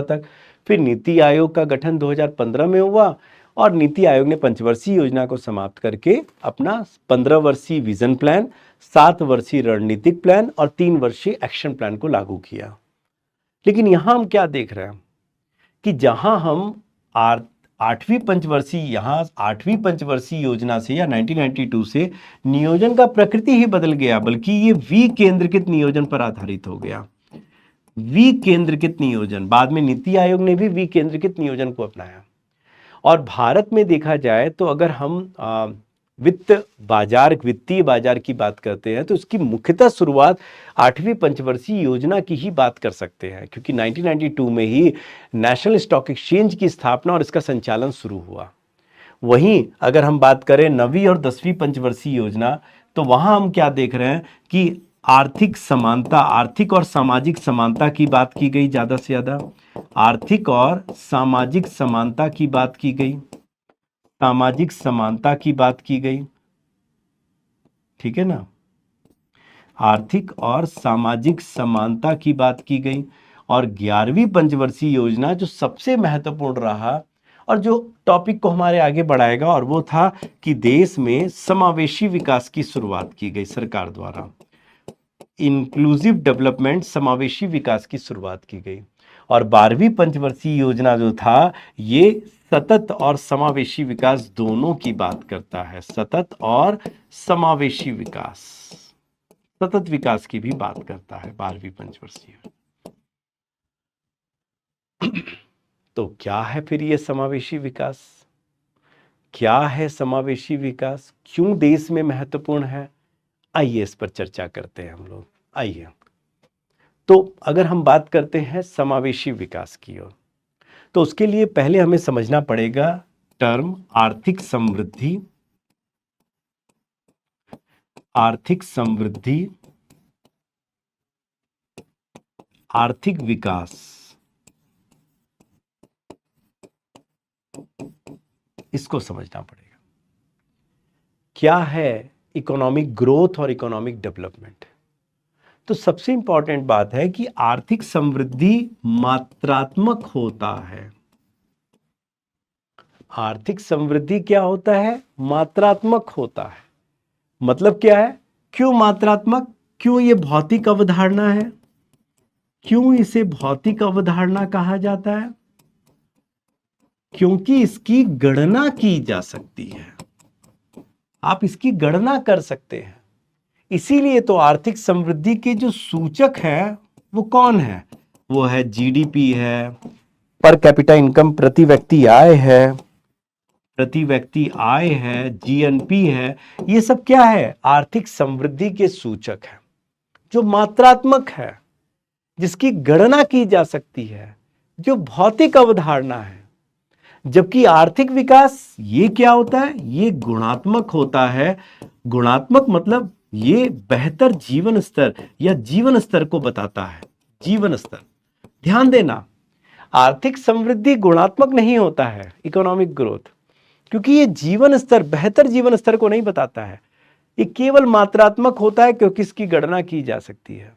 तक। फिर नीति आयोग का गठन 2015 में हुआ, और नीति आयोग ने पंचवर्षीय योजना को समाप्त करके अपना 15 वर्षीय विजन प्लान, 7 वर्षीय रणनीतिक प्लान और 3 वर्षीय एक्शन प्लान को लागू किया। लेकिन यहां हम क्या देख रहे हैं कि जहां हम 8वीं पंचवर्षीय योजना से या 1992 से नियोजन का प्रकृति ही बदल गया, बल्कि ये विकेंद्रीकृत नियोजन पर आधारित हो गया। विकेंद्रीकृत नियोजन, बाद में नीति आयोग ने भी विकेंद्रीकृत नियोजन को अपनाया। और भारत में देखा जाए तो अगर हम वित्तीय बाजार की बात करते हैं तो उसकी मुख्यतः शुरुआत 8वीं पंचवर्षीय योजना की ही बात कर सकते हैं, क्योंकि 1992 में ही नेशनल स्टॉक एक्सचेंज की स्थापना और इसका संचालन शुरू हुआ। वहीं अगर हम बात करें 9वीं और 10वीं पंचवर्षीय योजना, तो वहां हम क्या देख रहे हैं कि आर्थिक और सामाजिक समानता की बात की गई, ज्यादा से ज्यादा आर्थिक और सामाजिक समानता की बात की गई, ठीक है ना, आर्थिक और सामाजिक समानता की बात की गई। और 11वीं पंचवर्षीय योजना जो सबसे महत्वपूर्ण रहा और जो टॉपिक को हमारे आगे बढ़ाएगा, और वो था कि देश में समावेशी विकास की शुरुआत की गई सरकार द्वारा, इंक्लूसिव डेवलपमेंट, समावेशी विकास की शुरुआत की गई। और 12वीं पंचवर्षीय योजना जो था ये सतत और समावेशी विकास दोनों की बात करता है, सतत और समावेशी विकास, सतत विकास की भी बात करता है 12वीं पंचवर्षीय। तो क्या है फिर ये समावेशी विकास, क्या है समावेशी विकास, क्यों देश में महत्वपूर्ण है, आइए इस पर चर्चा करते हैं हम लोग। आइए, तो अगर हम बात करते हैं समावेशी विकास की ओर, तो उसके लिए पहले हमें समझना पड़ेगा टर्म आर्थिक समृद्धि, आर्थिक विकास, इसको समझना पड़ेगा। क्या है इकोनॉमिक ग्रोथ और इकोनॉमिक डेवलपमेंट। तो सबसे इंपॉर्टेंट बात है कि आर्थिक समृद्धि मात्रात्मक होता है। आर्थिक समृद्धि क्या होता है, मात्रात्मक होता है। मतलब क्या है, क्यों मात्रात्मक, क्यों ये भौतिक अवधारणा है, क्यों इसे भौतिक अवधारणा कहा जाता है, क्योंकि इसकी गणना की जा सकती है। आप इसकी गणना कर सकते हैं। इसीलिए तो आर्थिक समृद्धि के जो सूचक है वो कौन है? वो है जीडीपी है, पर कैपिटा इनकम, प्रति व्यक्ति आय है, प्रति व्यक्ति आय है, जीएनपी है। ये सब क्या है? आर्थिक समृद्धि के सूचक है, जो मात्रात्मक है, जिसकी गणना की जा सकती है, जो भौतिक अवधारणा है। जबकि आर्थिक विकास ये क्या होता है? ये गुणात्मक होता है। गुणात्मक मतलब ये बेहतर जीवन स्तर या जीवन स्तर को बताता है। जीवन स्तर, ध्यान देना, आर्थिक समृद्धि गुणात्मक नहीं होता है, इकोनॉमिक ग्रोथ, क्योंकि ये जीवन स्तर, बेहतर जीवन स्तर को नहीं बताता है। ये केवल मात्रात्मक होता है क्योंकि इसकी गणना की जा सकती है।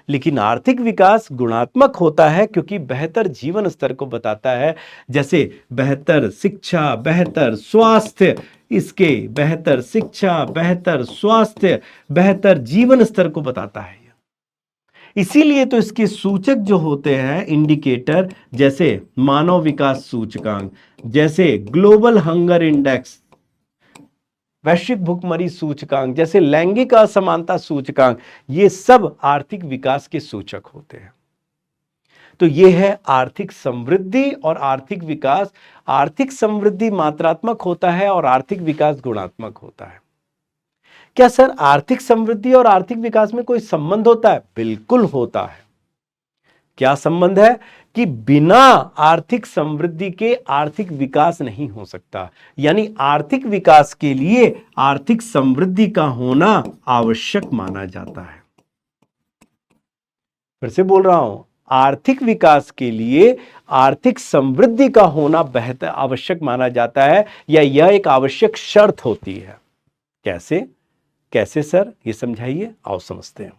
लेकिन आर्थिक विकास गुणात्मक होता है क्योंकि बेहतर जीवन स्तर को बताता है। जैसे बेहतर शिक्षा, बेहतर स्वास्थ्य, इसके बेहतर शिक्षा, बेहतर स्वास्थ्य, बेहतर जीवन स्तर को बताता है। इसीलिए तो इसके सूचक जो होते हैं, इंडिकेटर, जैसे मानव विकास सूचकांक, जैसे ग्लोबल हंगर इंडेक्स, वैश्विक भुखमरी सूचकांक, जैसे लैंगिक असमानता सूचकांक, ये सब आर्थिक विकास के सूचक होते हैं। तो ये है आर्थिक समृद्धि और आर्थिक विकास। आर्थिक समृद्धि मात्रात्मक होता है और आर्थिक विकास गुणात्मक होता है। क्या सर आर्थिक समृद्धि और आर्थिक विकास में कोई संबंध होता है? बिल्कुल होता है। क्या संबंध है? कि बिना आर्थिक समृद्धि के आर्थिक विकास नहीं हो सकता। यानी आर्थिक विकास के लिए आर्थिक समृद्धि का होना आवश्यक माना जाता है। फिर से बोल रहा हूं, आर्थिक विकास के लिए आर्थिक समृद्धि का होना बेहतर आवश्यक माना जाता है, या यह एक आवश्यक शर्त होती है। कैसे कैसे सर, ये समझाइए। आओ समझते हैं।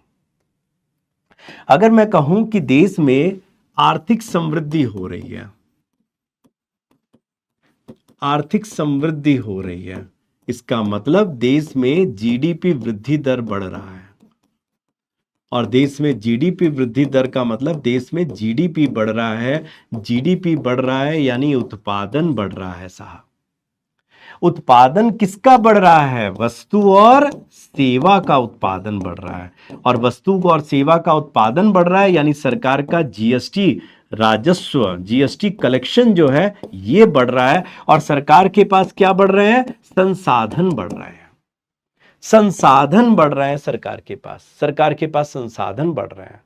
अगर मैं कहूं कि देश में आर्थिक समृद्धि हो रही है, आर्थिक समृद्धि हो रही है, इसका मतलब देश में जीडीपी वृद्धि दर बढ़ रहा है। और देश में जीडीपी वृद्धि दर का मतलब देश में जीडीपी बढ़ रहा है। जीडीपी बढ़ रहा है यानी उत्पादन बढ़ रहा है साहब। उत्पादन किसका बढ़ रहा है? वस्तु और सेवा का उत्पादन बढ़ रहा है। और वस्तु और सेवा का उत्पादन बढ़ रहा है यानी सरकार का जीएसटी राजस्व, जीएसटी कलेक्शन जो है ये बढ़ रहा है। और सरकार के पास क्या बढ़ रहे हैं? संसाधन बढ़ रहे हैं। संसाधन बढ़ रहे हैं सरकार के पास, सरकार के पास संसाधन बढ़ रहे हैं।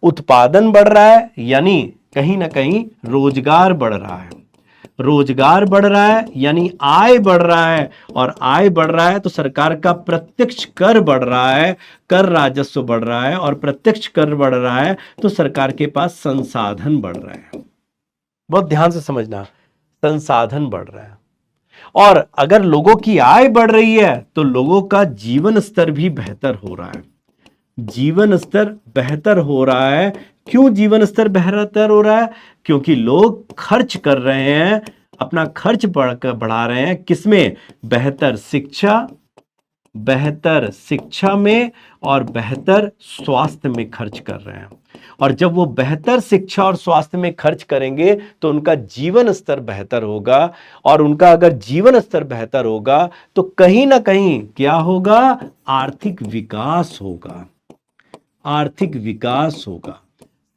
उत्पादन बढ़ रहा है यानी कहीं ना कहीं रोजगार बढ़ रहा है। रोजगार बढ़ रहा है यानी आय बढ़ रहा है। और आय बढ़ रहा है तो सरकार का प्रत्यक्ष कर बढ़ रहा है, कर राजस्व बढ़ रहा है। और प्रत्यक्ष कर बढ़ रहा है तो सरकार के पास संसाधन बढ़ रहे हैं। बहुत ध्यान से समझना, संसाधन बढ़ रहा है। और अगर लोगों की आय बढ़ रही है तो लोगों का जीवन स्तर भी बेहतर हो रहा है। जीवन स्तर बेहतर हो रहा है। क्यों जीवन स्तर बेहतर हो रहा है? क्योंकि लोग खर्च कर रहे हैं, अपना खर्च बढ़ा रहे हैं। किसमें? बेहतर शिक्षा में और बेहतर स्वास्थ्य में खर्च कर रहे हैं। और जब वो बेहतर शिक्षा और स्वास्थ्य में खर्च करेंगे तो उनका जीवन स्तर बेहतर होगा। और उनका अगर जीवन स्तर बेहतर होगा तो कहीं ना कहीं क्या होगा? आर्थिक विकास होगा। आर्थिक विकास होगा।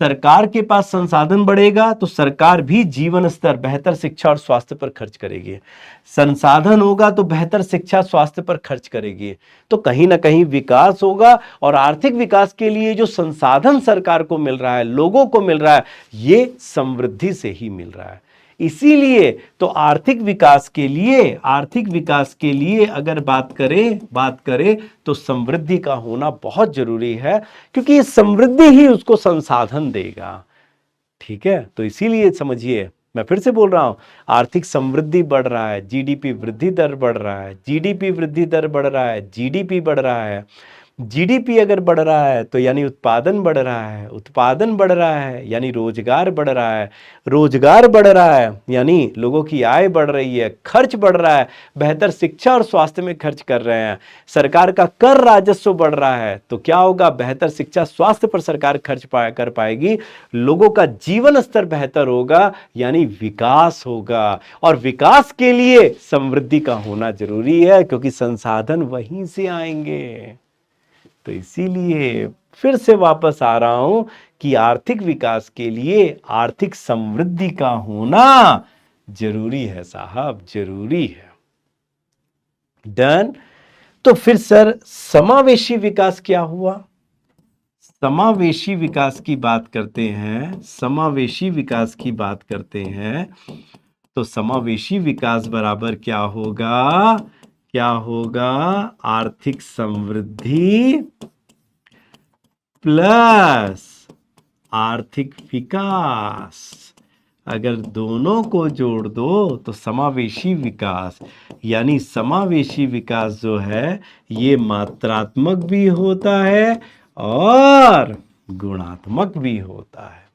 सरकार के पास संसाधन बढ़ेगा तो सरकार भी जीवन स्तर, बेहतर शिक्षा और स्वास्थ्य पर खर्च करेगी। संसाधन होगा तो बेहतर शिक्षा स्वास्थ्य पर खर्च करेगी। तो कहीं ना कहीं विकास होगा। और आर्थिक विकास के लिए जो संसाधन सरकार को मिल रहा है, लोगों को मिल रहा है, ये समृद्धि से ही मिल रहा है। इसीलिए तो आर्थिक विकास के लिए अगर बात करें तो समृद्धि का होना बहुत जरूरी है, क्योंकि ये समृद्धि ही उसको संसाधन देगा। ठीक है, तो इसीलिए समझिए, मैं फिर से बोल रहा हूं, आर्थिक समृद्धि बढ़ रहा है, जीडीपी वृद्धि दर बढ़ रहा है, जीडीपी वृद्धि दर बढ़ रहा है, जीडीपी बढ़ रहा है। जीडीपी अगर बढ़ रहा है तो यानी उत्पादन बढ़ रहा है, उत्पादन बढ़ रहा है यानी रोजगार बढ़ रहा है, रोजगार बढ़ रहा है यानी लोगों की आय बढ़ रही है, खर्च बढ़ रहा है, बेहतर शिक्षा और स्वास्थ्य में खर्च कर रहे हैं, सरकार का कर राजस्व बढ़ रहा है, तो क्या होगा, बेहतर शिक्षा स्वास्थ्य पर सरकार खर्च कर पाएगी, लोगों का जीवन स्तर बेहतर होगा यानी विकास होगा। और विकास के लिए समृद्धि का होना जरूरी है क्योंकि संसाधन वहीं से आएंगे। तो इसीलिए फिर से वापस आ रहा हूं कि आर्थिक विकास के लिए आर्थिक समृद्धि का होना जरूरी है साहब, जरूरी है। डन। तो फिर सर समावेशी विकास क्या हुआ? समावेशी विकास की बात करते हैं, समावेशी विकास की बात करते हैं तो समावेशी विकास बराबर क्या होगा? क्या होगा? आर्थिक समृद्धि प्लस आर्थिक विकास। अगर दोनों को जोड़ दो तो समावेशी विकास, यानी समावेशी विकास जो है ये मात्रात्मक भी होता है और गुणात्मक भी होता है।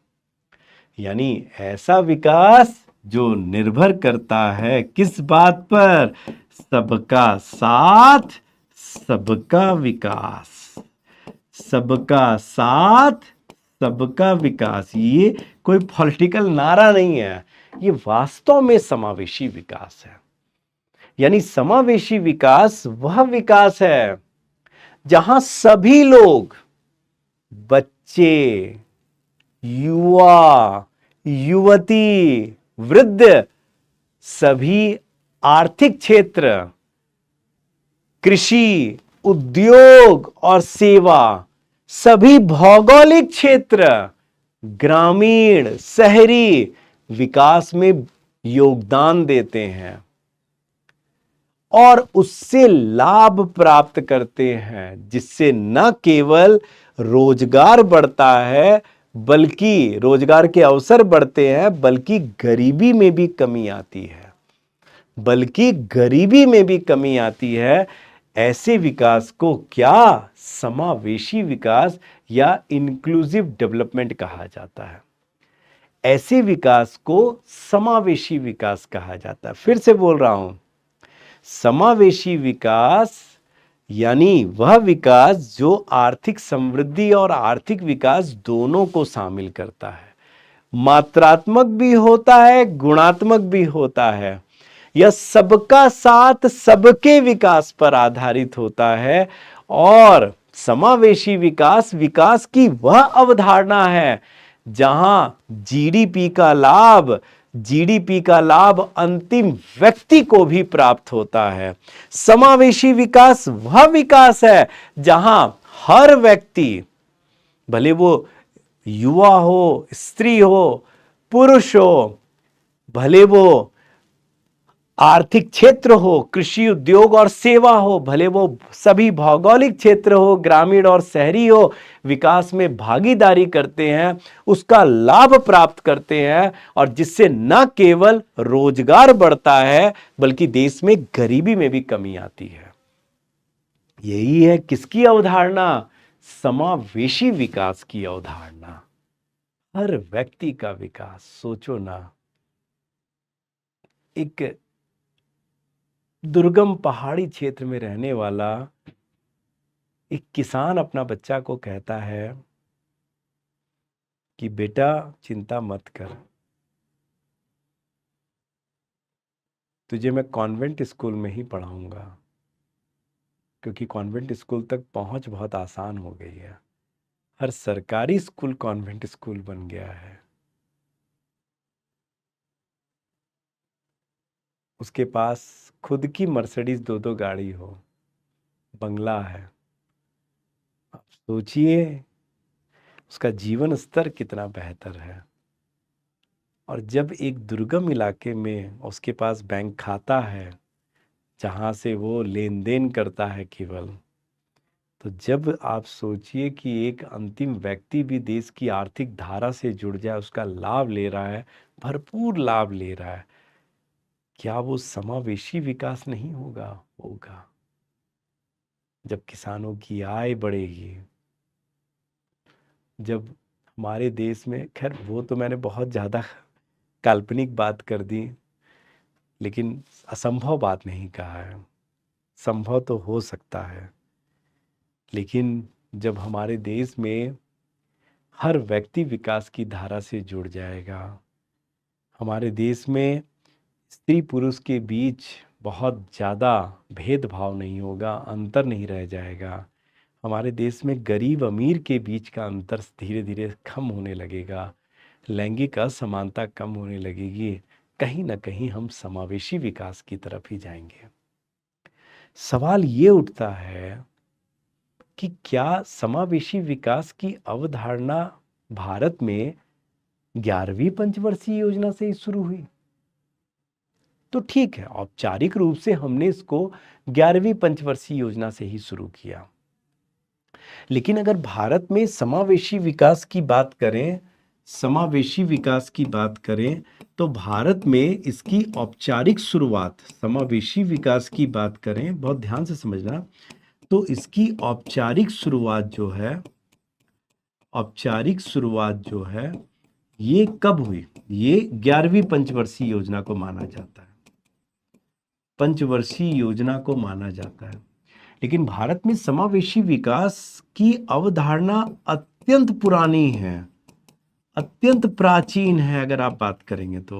यानी ऐसा विकास जो निर्भर करता है किस बात पर? सबका साथ, सबका विकास। सबका साथ, सबका विकास, ये कोई पॉलिटिकल नारा नहीं है, ये वास्तव में समावेशी विकास है। यानी समावेशी विकास वह विकास है जहां सभी लोग, बच्चे, युवा, युवती, वृद्ध, सभी आर्थिक क्षेत्र, कृषि, उद्योग और सेवा, सभी भौगोलिक क्षेत्र, ग्रामीण, शहरी विकास में योगदान देते हैं और उससे लाभ प्राप्त करते हैं, जिससे न केवल रोजगार बढ़ता है बल्कि रोजगार के अवसर बढ़ते हैं, बल्कि गरीबी में भी कमी आती है, बल्कि गरीबी में भी कमी आती है। ऐसे विकास को क्या समावेशी विकास या इंक्लूसिव डेवलपमेंट कहा जाता है। ऐसे विकास को समावेशी विकास कहा जाता है। फिर से बोल रहा हूं, समावेशी विकास यानी वह विकास जो आर्थिक समृद्धि और आर्थिक विकास दोनों को शामिल करता है, मात्रात्मक भी होता है, गुणात्मक भी होता है। यह सबका साथ सबके विकास पर आधारित होता है और समावेशी विकास विकास की वह अवधारणा है जहां जीडीपी का लाभ अंतिम व्यक्ति को भी प्राप्त होता है। समावेशी विकास वह विकास है जहां हर व्यक्ति, भले वो युवा हो, स्त्री हो, पुरुष हो, भले वो आर्थिक क्षेत्र हो, कृषि, उद्योग और सेवा हो, भले वो सभी भौगोलिक क्षेत्र हो, ग्रामीण और शहरी हो, विकास में भागीदारी करते हैं, उसका लाभ प्राप्त करते हैं और जिससे न केवल रोजगार बढ़ता है बल्कि देश में गरीबी में भी कमी आती है। यही है किसकी अवधारणा? समावेशी विकास की अवधारणा। हर व्यक्ति का विकास। सोचो ना, एक दुर्गम पहाड़ी क्षेत्र में रहने वाला एक किसान अपना बच्चा को कहता है कि बेटा चिंता मत कर, तुझे मैं कॉन्वेंट स्कूल में ही पढ़ाऊंगा, क्योंकि कॉन्वेंट स्कूल तक पहुंच बहुत आसान हो गई है। हर सरकारी स्कूल कॉन्वेंट स्कूल बन गया है। उसके पास खुद की मर्सिडीज 2-2 गाड़ी हो, बंगला है। आप सोचिए उसका जीवन स्तर कितना बेहतर है। और जब एक दुर्गम इलाके में उसके पास बैंक खाता है जहां से वो लेन देन करता है केवल, तो जब आप सोचिए कि एक अंतिम व्यक्ति भी देश की आर्थिक धारा से जुड़ जाए, उसका लाभ ले रहा है, भरपूर लाभ ले रहा है, क्या वो समावेशी विकास नहीं होगा? होगा। जब किसानों की आय बढ़ेगी, जब हमारे देश में, खैर वो तो मैंने बहुत ज़्यादा काल्पनिक बात कर दी, लेकिन असंभव बात नहीं कहा है, संभव तो हो सकता है। लेकिन जब हमारे देश में हर व्यक्ति विकास की धारा से जुड़ जाएगा, हमारे देश में स्त्री पुरुष के बीच बहुत ज़्यादा भेदभाव नहीं होगा, अंतर नहीं रह जाएगा, हमारे देश में गरीब अमीर के बीच का अंतर धीरे धीरे कम होने लगेगा, लैंगिक असमानता कम होने लगेगी, कहीं ना कहीं हम समावेशी विकास की तरफ ही जाएंगे। सवाल ये उठता है कि क्या समावेशी विकास की अवधारणा भारत में 11वीं पंचवर्षीय योजना से ही शुरू हुई? तो ठीक है, औपचारिक रूप से हमने इसको 11वीं पंचवर्षीय योजना से ही शुरू किया, लेकिन अगर भारत में समावेशी विकास की बात करें, समावेशी विकास की बात करें तो भारत में इसकी औपचारिक शुरुआत, समावेशी विकास की बात करें, बहुत ध्यान से समझना, तो इसकी औपचारिक शुरुआत जो है, औपचारिक शुरुआत जो है ये कब हुई? ये 11वीं पंचवर्षीय योजना को माना जाता है, पंचवर्षीय योजना को माना जाता है। लेकिन भारत में समावेशी विकास की अवधारणा अत्यंत पुरानी है, अत्यंत प्राचीन है। अगर आप बात करेंगे तो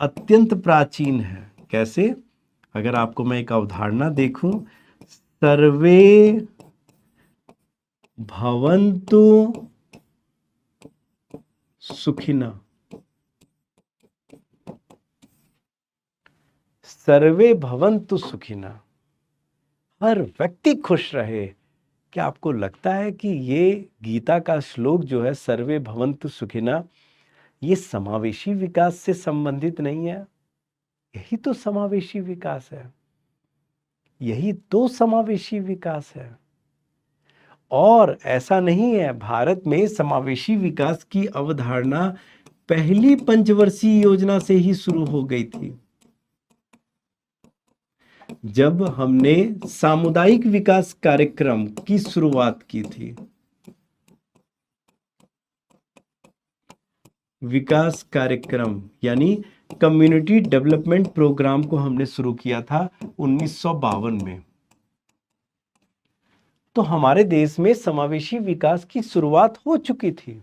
अत्यंत प्राचीन है। कैसे? अगर आपको मैं एक अवधारणा देखूं, सर्वे भवन्तु सुखिनः, सर्वे भवन्तु सुखिनः, हर व्यक्ति खुश रहे। क्या आपको लगता है कि ये गीता का श्लोक जो है सर्वे भवन्तु सुखिनः, ये समावेशी विकास से संबंधित नहीं है? यही तो समावेशी विकास है, यही तो समावेशी विकास है। और ऐसा नहीं है, भारत में समावेशी विकास की अवधारणा पहली पंचवर्षीय योजना से ही शुरू हो गई थी, जब हमने सामुदायिक विकास कार्यक्रम की शुरुआत की थी। विकास कार्यक्रम यानी कम्युनिटी डेवलपमेंट प्रोग्राम को हमने शुरू किया था 1952 में। तो हमारे देश में समावेशी विकास की शुरुआत हो चुकी थी।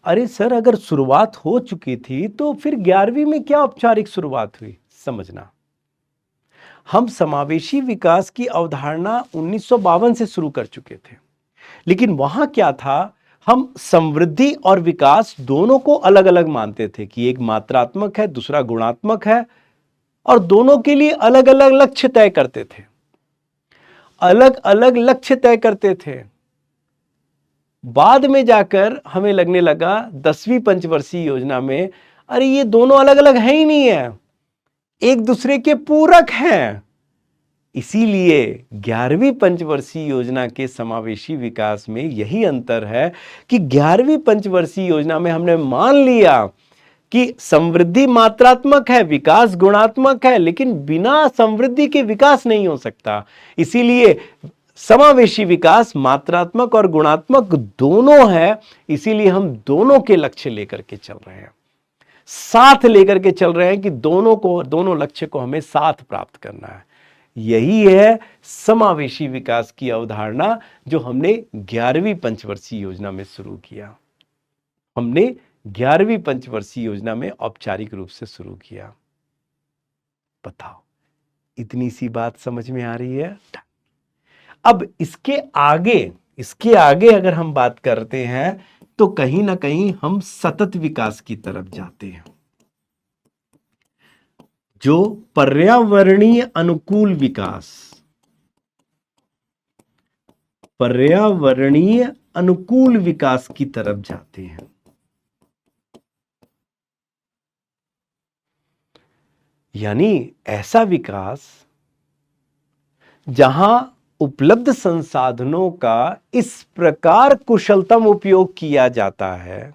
अरे सर, अगर शुरुआत हो चुकी थी तो फिर 11वीं में क्या औपचारिक शुरुआत हुई? समझना, हम समावेशी विकास की अवधारणा 1952 से शुरू कर चुके थे, लेकिन वहां क्या था, हम समृद्धि और विकास दोनों को अलग अलग मानते थे कि एक मात्रात्मक है, दूसरा गुणात्मक है, और दोनों के लिए अलग अलग लक्ष्य तय करते थे, अलग अलग लक्ष्य तय करते थे। बाद में जाकर हमें लगने लगा 10वीं पंचवर्षीय योजना में, अरे ये दोनों अलग अलग है ही नहीं है, एक दूसरे के पूरक हैं। इसीलिए 11वीं पंचवर्षीय योजना के समावेशी विकास में यही अंतर है कि 11वीं पंचवर्षीय योजना में हमने मान लिया कि समृद्धि मात्रात्मक है, विकास गुणात्मक है, लेकिन बिना समृद्धि के विकास नहीं हो सकता। इसीलिए समावेशी विकास मात्रात्मक और गुणात्मक दोनों है, इसीलिए हम दोनों के लक्ष्य लेकर के चल रहे हैं, साथ लेकर के चल रहे हैं कि दोनों लक्ष्य को हमें साथ प्राप्त करना है। यही है समावेशी विकास की अवधारणा जो हमने 11वीं पंचवर्षीय योजना में शुरू किया। हमने 11वीं पंचवर्षीय योजना में औपचारिक रूप से शुरू किया। बताओ, इतनी सी बात समझ में आ रही है? अब इसके आगे अगर हम बात करते हैं तो कहीं ना कहीं हम सतत विकास की तरफ जाते हैं, जो पर्यावरणीय अनुकूल विकास, पर्यावरणीय अनुकूल विकास की तरफ जाते हैं। यानी ऐसा विकास जहां उपलब्ध संसाधनों का इस प्रकार कुशलतम उपयोग किया जाता है,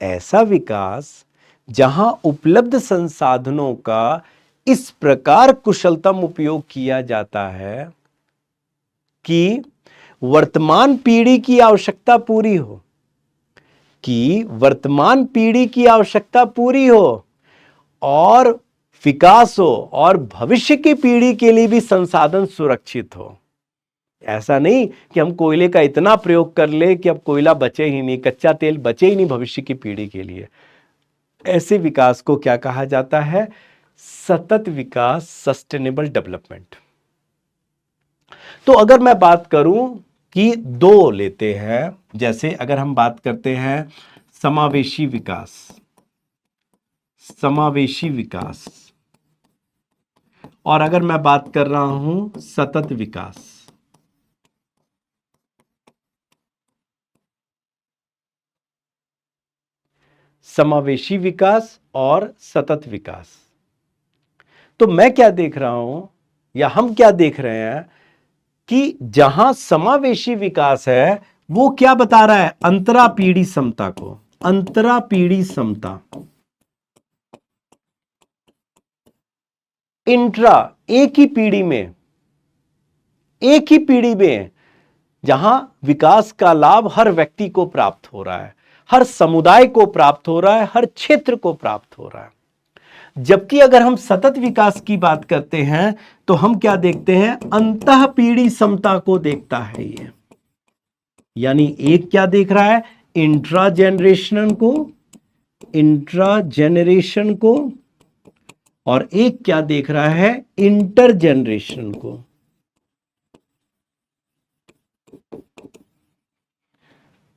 ऐसा विकास जहां उपलब्ध संसाधनों का इस प्रकार कुशलतम उपयोग किया जाता है कि वर्तमान पीढ़ी की आवश्यकता पूरी हो, और विकास हो, और भविष्य की पीढ़ी के लिए भी संसाधन सुरक्षित हो। ऐसा नहीं कि हम कोयले का इतना प्रयोग कर ले कि अब कोयला बचे ही नहीं, कच्चा तेल बचे ही नहीं भविष्य की पीढ़ी के लिए। ऐसे विकास को क्या कहा जाता है? सतत विकास, सस्टेनेबल डेवलपमेंट। तो अगर मैं बात करूं कि दो लेते हैं, जैसे अगर हम बात करते हैं समावेशी विकास, और अगर मैं बात कर रहा हूं सतत विकास। समावेशी विकास और सतत विकास। तो मैं क्या देख रहा हूं, या हम क्या देख रहे हैं, कि जहां समावेशी विकास है वो क्या बता रहा है? अंतरापीढ़ी समता को, अंतरापीढ़ी समता। इंट्रा, एक ही पीढ़ी में जहां विकास का लाभ हर व्यक्ति को प्राप्त हो रहा है, हर समुदाय को प्राप्त हो रहा है, हर क्षेत्र को प्राप्त हो रहा है। जबकि अगर हम सतत विकास की बात करते हैं तो हम क्या देखते हैं? अंतःपीढ़ी समता को देखता है ये। यानी एक क्या देख रहा है? इंट्रा जेनरेशन को, और एक क्या देख रहा है? इंटर जनरेशन को।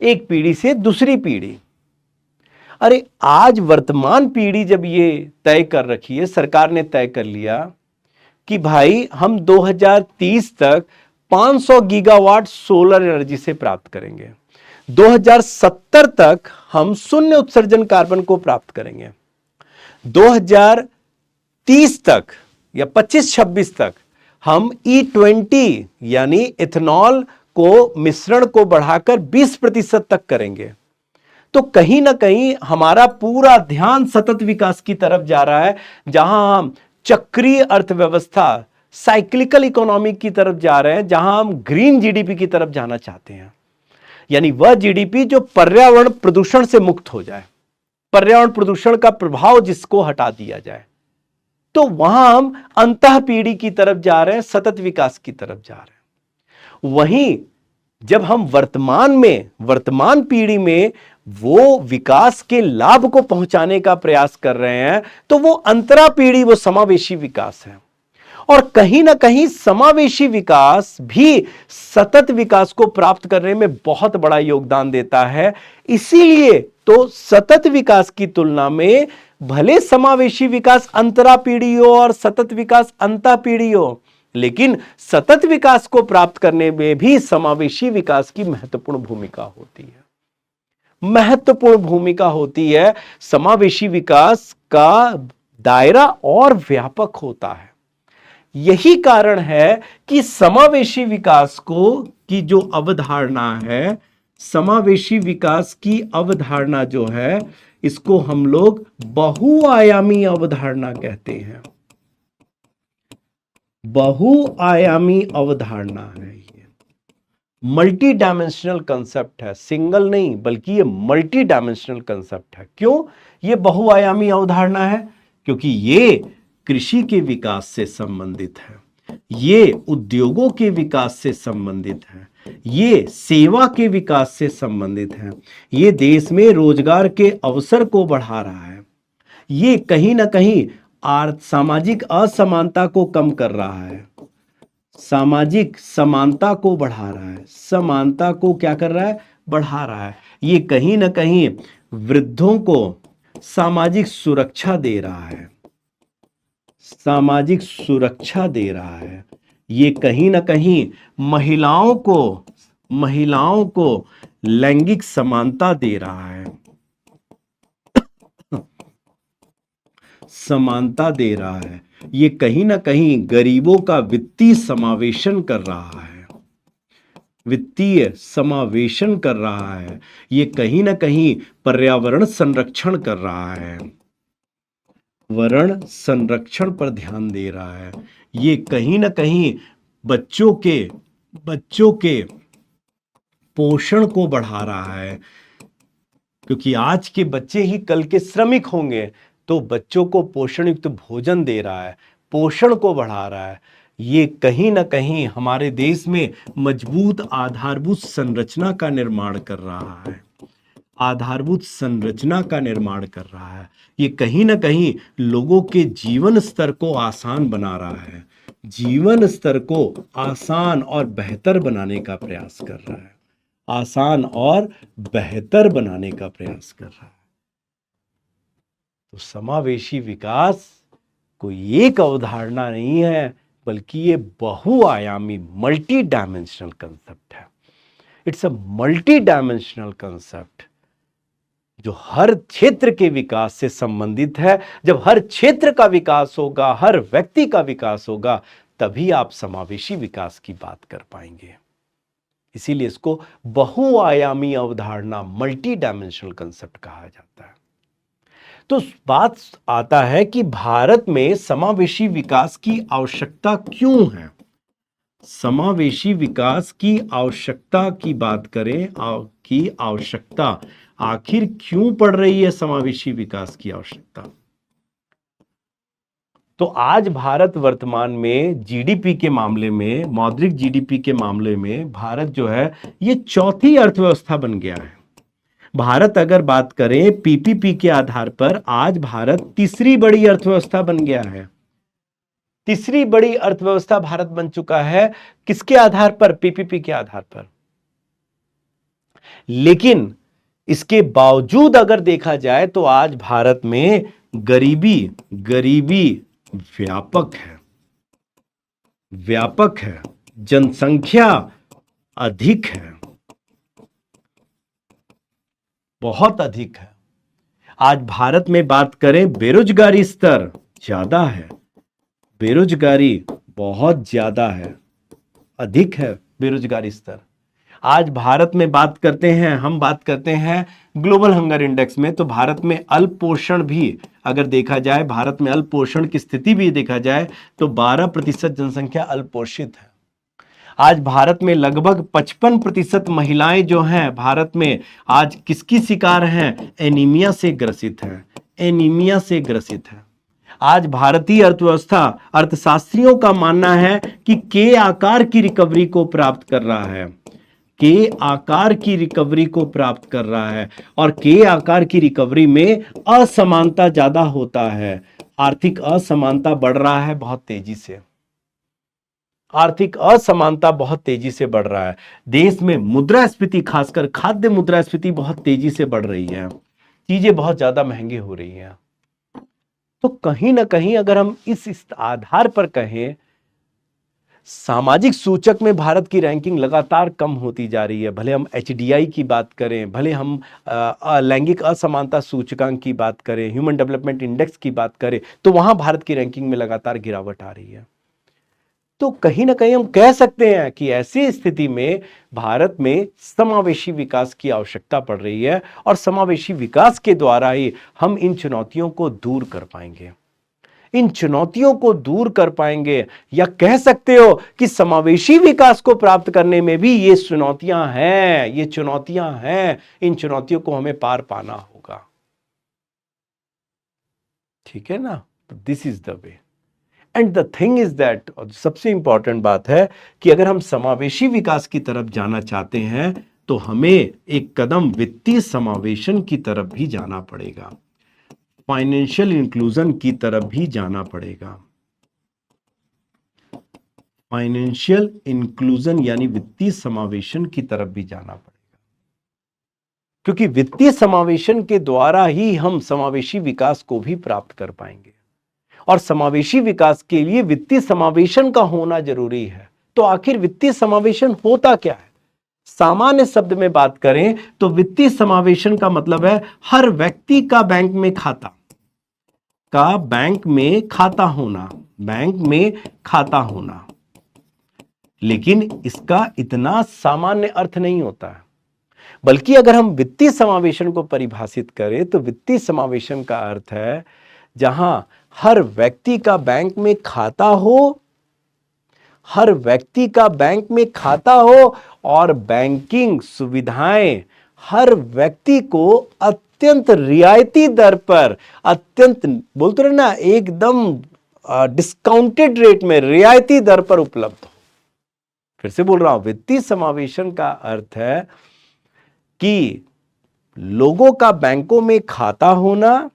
एक पीढ़ी से दूसरी पीढ़ी। अरे आज वर्तमान पीढ़ी जब ये तय कर रखी है, सरकार ने तय कर लिया कि भाई हम 2030 तक 500 गीगावाट सोलर एनर्जी से प्राप्त करेंगे, 2070 तक हम शून्य उत्सर्जन कार्बन को प्राप्त करेंगे, 2030 तक या 25-26 तक हम E20 यानी इथेनॉल को मिश्रण को बढ़ाकर 20% तक करेंगे। तो कहीं ना कहीं हमारा पूरा ध्यान सतत विकास की तरफ जा रहा है, जहां हम चक्रीय अर्थव्यवस्था, साइक्लिकल इकोनॉमी की तरफ जा रहे हैं, जहां हम ग्रीन जीडीपी की तरफ जाना चाहते हैं। यानी वह जीडीपी जो पर्यावरण प्रदूषण से मुक्त हो जाए, पर्यावरण प्रदूषण का प्रभाव जिसको हटा दिया जाए। तो वहां हम अंतःपीढ़ी की तरफ जा रहे हैं, सतत विकास की तरफ जा रहे हैं। वहीं जब हम वर्तमान पीढ़ी में वो विकास के लाभ को पहुंचाने का प्रयास कर रहे हैं, तो वो अंतरा पीढ़ी, वो समावेशी विकास है। और कहीं ना कहीं समावेशी विकास भी सतत विकास को प्राप्त करने में बहुत बड़ा योगदान देता है। इसीलिए तो सतत विकास की तुलना में भले समावेशी विकास अंतरा पीढ़ी हो और सतत विकास अंतः पीढ़ी हो, लेकिन सतत विकास को प्राप्त करने में भी समावेशी विकास की महत्वपूर्ण भूमिका होती है। समावेशी विकास का दायरा और व्यापक होता है। यही कारण है कि समावेशी विकास की जो अवधारणा है, समावेशी विकास की अवधारणा जो है, इसको हम लोग बहुआयामी अवधारणा कहते हैं। बहुआयामी अवधारणा है, ये मल्टी डायमेंशनल कंसेप्ट है, सिंगल नहीं बल्कि ये मल्टी डायमेंशनल कंसेप्ट है। क्यों ये बहुआयामी अवधारणा है? क्योंकि ये कृषि के विकास से संबंधित है, ये उद्योगों के विकास से संबंधित है, ये सेवा के विकास से संबंधित है, ये देश में रोजगार के अवसर को बढ़ा रहा है, ये कहीं ना कहीं सामाजिक असमानता को कम कर रहा है, सामाजिक समानता को बढ़ा रहा है, समानता को क्या कर रहा है? बढ़ा रहा है। ये कहीं ना कहीं वृद्धों को सामाजिक सुरक्षा दे रहा है, सामाजिक सुरक्षा दे रहा है। ये कहीं ना कहीं महिलाओं को लैंगिक समानता दे रहा है, समानता दे रहा है। ये कहीं ना कहीं गरीबों का वित्तीय समावेशन कर रहा है, वित्तीय समावेशन कर रहा है। ये कहीं ना कहीं पर्यावरण संरक्षण कर रहा है। पर्यावरण संरक्षण पर ध्यान दे रहा है। ये कहीं ना कहीं बच्चों के पोषण को बढ़ा रहा है, क्योंकि आज के बच्चे ही कल के श्रमिक होंगे। तो बच्चों को पोषण युक्त भोजन दे रहा है, पोषण को बढ़ा रहा है। ये कहीं ना कहीं हमारे देश में मजबूत आधारभूत संरचना का निर्माण कर रहा है, आधारभूत संरचना का निर्माण कर रहा है। ये कहीं ना कहीं लोगों के जीवन स्तर को आसान बना रहा है, जीवन स्तर को आसान और बेहतर बनाने का प्रयास कर रहा है, आसान और बेहतर बनाने का प्रयास कर रहा है। तो समावेशी विकास कोई एक अवधारणा नहीं है, बल्कि ये बहुआयामी मल्टी डायमेंशनल कंसेप्ट है। It's a multi dimensional concept जो हर क्षेत्र के विकास से संबंधित है। जब हर क्षेत्र का विकास होगा, हर व्यक्ति का विकास होगा, तभी आप समावेशी विकास की बात कर पाएंगे। इसीलिए इसको बहुआयामी अवधारणा मल्टी डायमेंशनल कंसेप्ट कहा जाता है। तो बात आता है कि भारत में समावेशी विकास की आवश्यकता क्यों है। समावेशी विकास की आवश्यकता की बात करें, की आवश्यकता आखिर क्यों पड़ रही है समावेशी विकास की आवश्यकता। तो आज भारत वर्तमान में जीडीपी के मामले में, मौद्रिक जीडीपी के मामले में भारत जो है ये चौथी अर्थव्यवस्था बन गया है। भारत अगर बात करें पीपीपी के आधार पर, आज भारत तीसरी बड़ी अर्थव्यवस्था बन गया है। तीसरी बड़ी अर्थव्यवस्था भारत बन चुका है। किसके आधार पर? पीपीपी के आधार पर। लेकिन इसके बावजूद अगर देखा जाए तो आज भारत में गरीबी व्यापक है, जनसंख्या अधिक है, बहुत अधिक है। आज भारत में बात करें बेरोजगारी स्तर ज्यादा है, बेरोजगारी बहुत ज्यादा है, अधिक है बेरोजगारी स्तर। आज भारत में बात करते हैं, हम बात करते हैं ग्लोबल हंगर इंडेक्स में, तो भारत में अल्पपोषण भी अगर देखा जाए, भारत में अल्पपोषण की स्थिति भी देखा जाए तो 12% जनसंख्या अल्पपोषित है। आज भारत में लगभग 55% महिलाएं जो हैं भारत में आज किसकी शिकार हैं? एनीमिया से ग्रसित हैं, एनीमिया से ग्रसित है। आज भारतीय अर्थव्यवस्था, अर्थशास्त्रियों का मानना है कि के आकार की रिकवरी को प्राप्त कर रहा है, के आकार की रिकवरी को प्राप्त कर रहा है। और के आकार की रिकवरी में असमानता ज्यादा होता है, आर्थिक असमानता बढ़ रहा है बहुत तेजी से, आर्थिक असमानता बहुत तेजी से बढ़ रहा है। देश में मुद्रास्फीति, खासकर खाद्य मुद्रास्फीति बहुत तेजी से बढ़ रही है, चीजें बहुत ज्यादा महंगी हो रही हैं। तो कहीं ना कहीं अगर हम इस आधार पर कहें, सामाजिक सूचक में भारत की रैंकिंग लगातार कम होती जा रही है। भले हम एचडीआई की बात करें, भले हम लैंगिक असमानता सूचकांक की बात करें, ह्यूमन डेवलपमेंट इंडेक्स की बात करें, तो वहां भारत की रैंकिंग में लगातार गिरावट आ रही है। तो कहीं ना कहीं हम कह सकते हैं कि ऐसी स्थिति में भारत में समावेशी विकास की आवश्यकता पड़ रही है, और समावेशी विकास के द्वारा ही हम इन चुनौतियों को दूर कर पाएंगे, इन चुनौतियों को दूर कर पाएंगे। या कह सकते हो कि समावेशी विकास को प्राप्त करने में भी ये चुनौतियां हैं, ये चुनौतियां हैं, इन चुनौतियों को हमें पार पाना होगा। ठीक है ना? This is the way. And the thing is that, सबसे इंपॉर्टेंट बात है कि अगर हम समावेशी विकास की तरफ जाना चाहते हैं तो हमें एक कदम वित्तीय समावेशन की तरफ भी जाना पड़ेगा, फाइनेंशियल इंक्लूजन की तरफ भी जाना पड़ेगा। फाइनेंशियल इंक्लूजन यानी वित्तीय समावेशन की तरफ भी जाना पड़ेगा, क्योंकि वित्तीय समावेशन के द्वारा ही हम समावेशी विकास को भी प्राप्त कर पाएंगे। और समावेशी विकास के लिए वित्तीय समावेशन का होना जरूरी है। तो आखिर वित्तीय समावेशन होता क्या है? सामान्य शब्द में बात करें तो वित्तीय समावेशन का मतलब है हर व्यक्ति का बैंक में खाता होना, बैंक में खाता होना। लेकिन इसका इतना सामान्य अर्थ नहीं होता है, बल्कि अगर हम वित्तीय समावेशन को परिभाषित करें तो वित्तीय समावेशन का अर्थ है जहां हर व्यक्ति का बैंक में खाता हो, हर व्यक्ति का बैंक में खाता हो और बैंकिंग सुविधाएं हर व्यक्ति को अत्यंत रियायती दर पर, अत्यंत बोलते रहे ना, एकदम डिस्काउंटेड रेट में, रियायती दर पर उपलब्ध हो। फिर से बोल रहा हूं, वित्तीय समावेशन का अर्थ है कि लोगों का बैंकों में खाता होना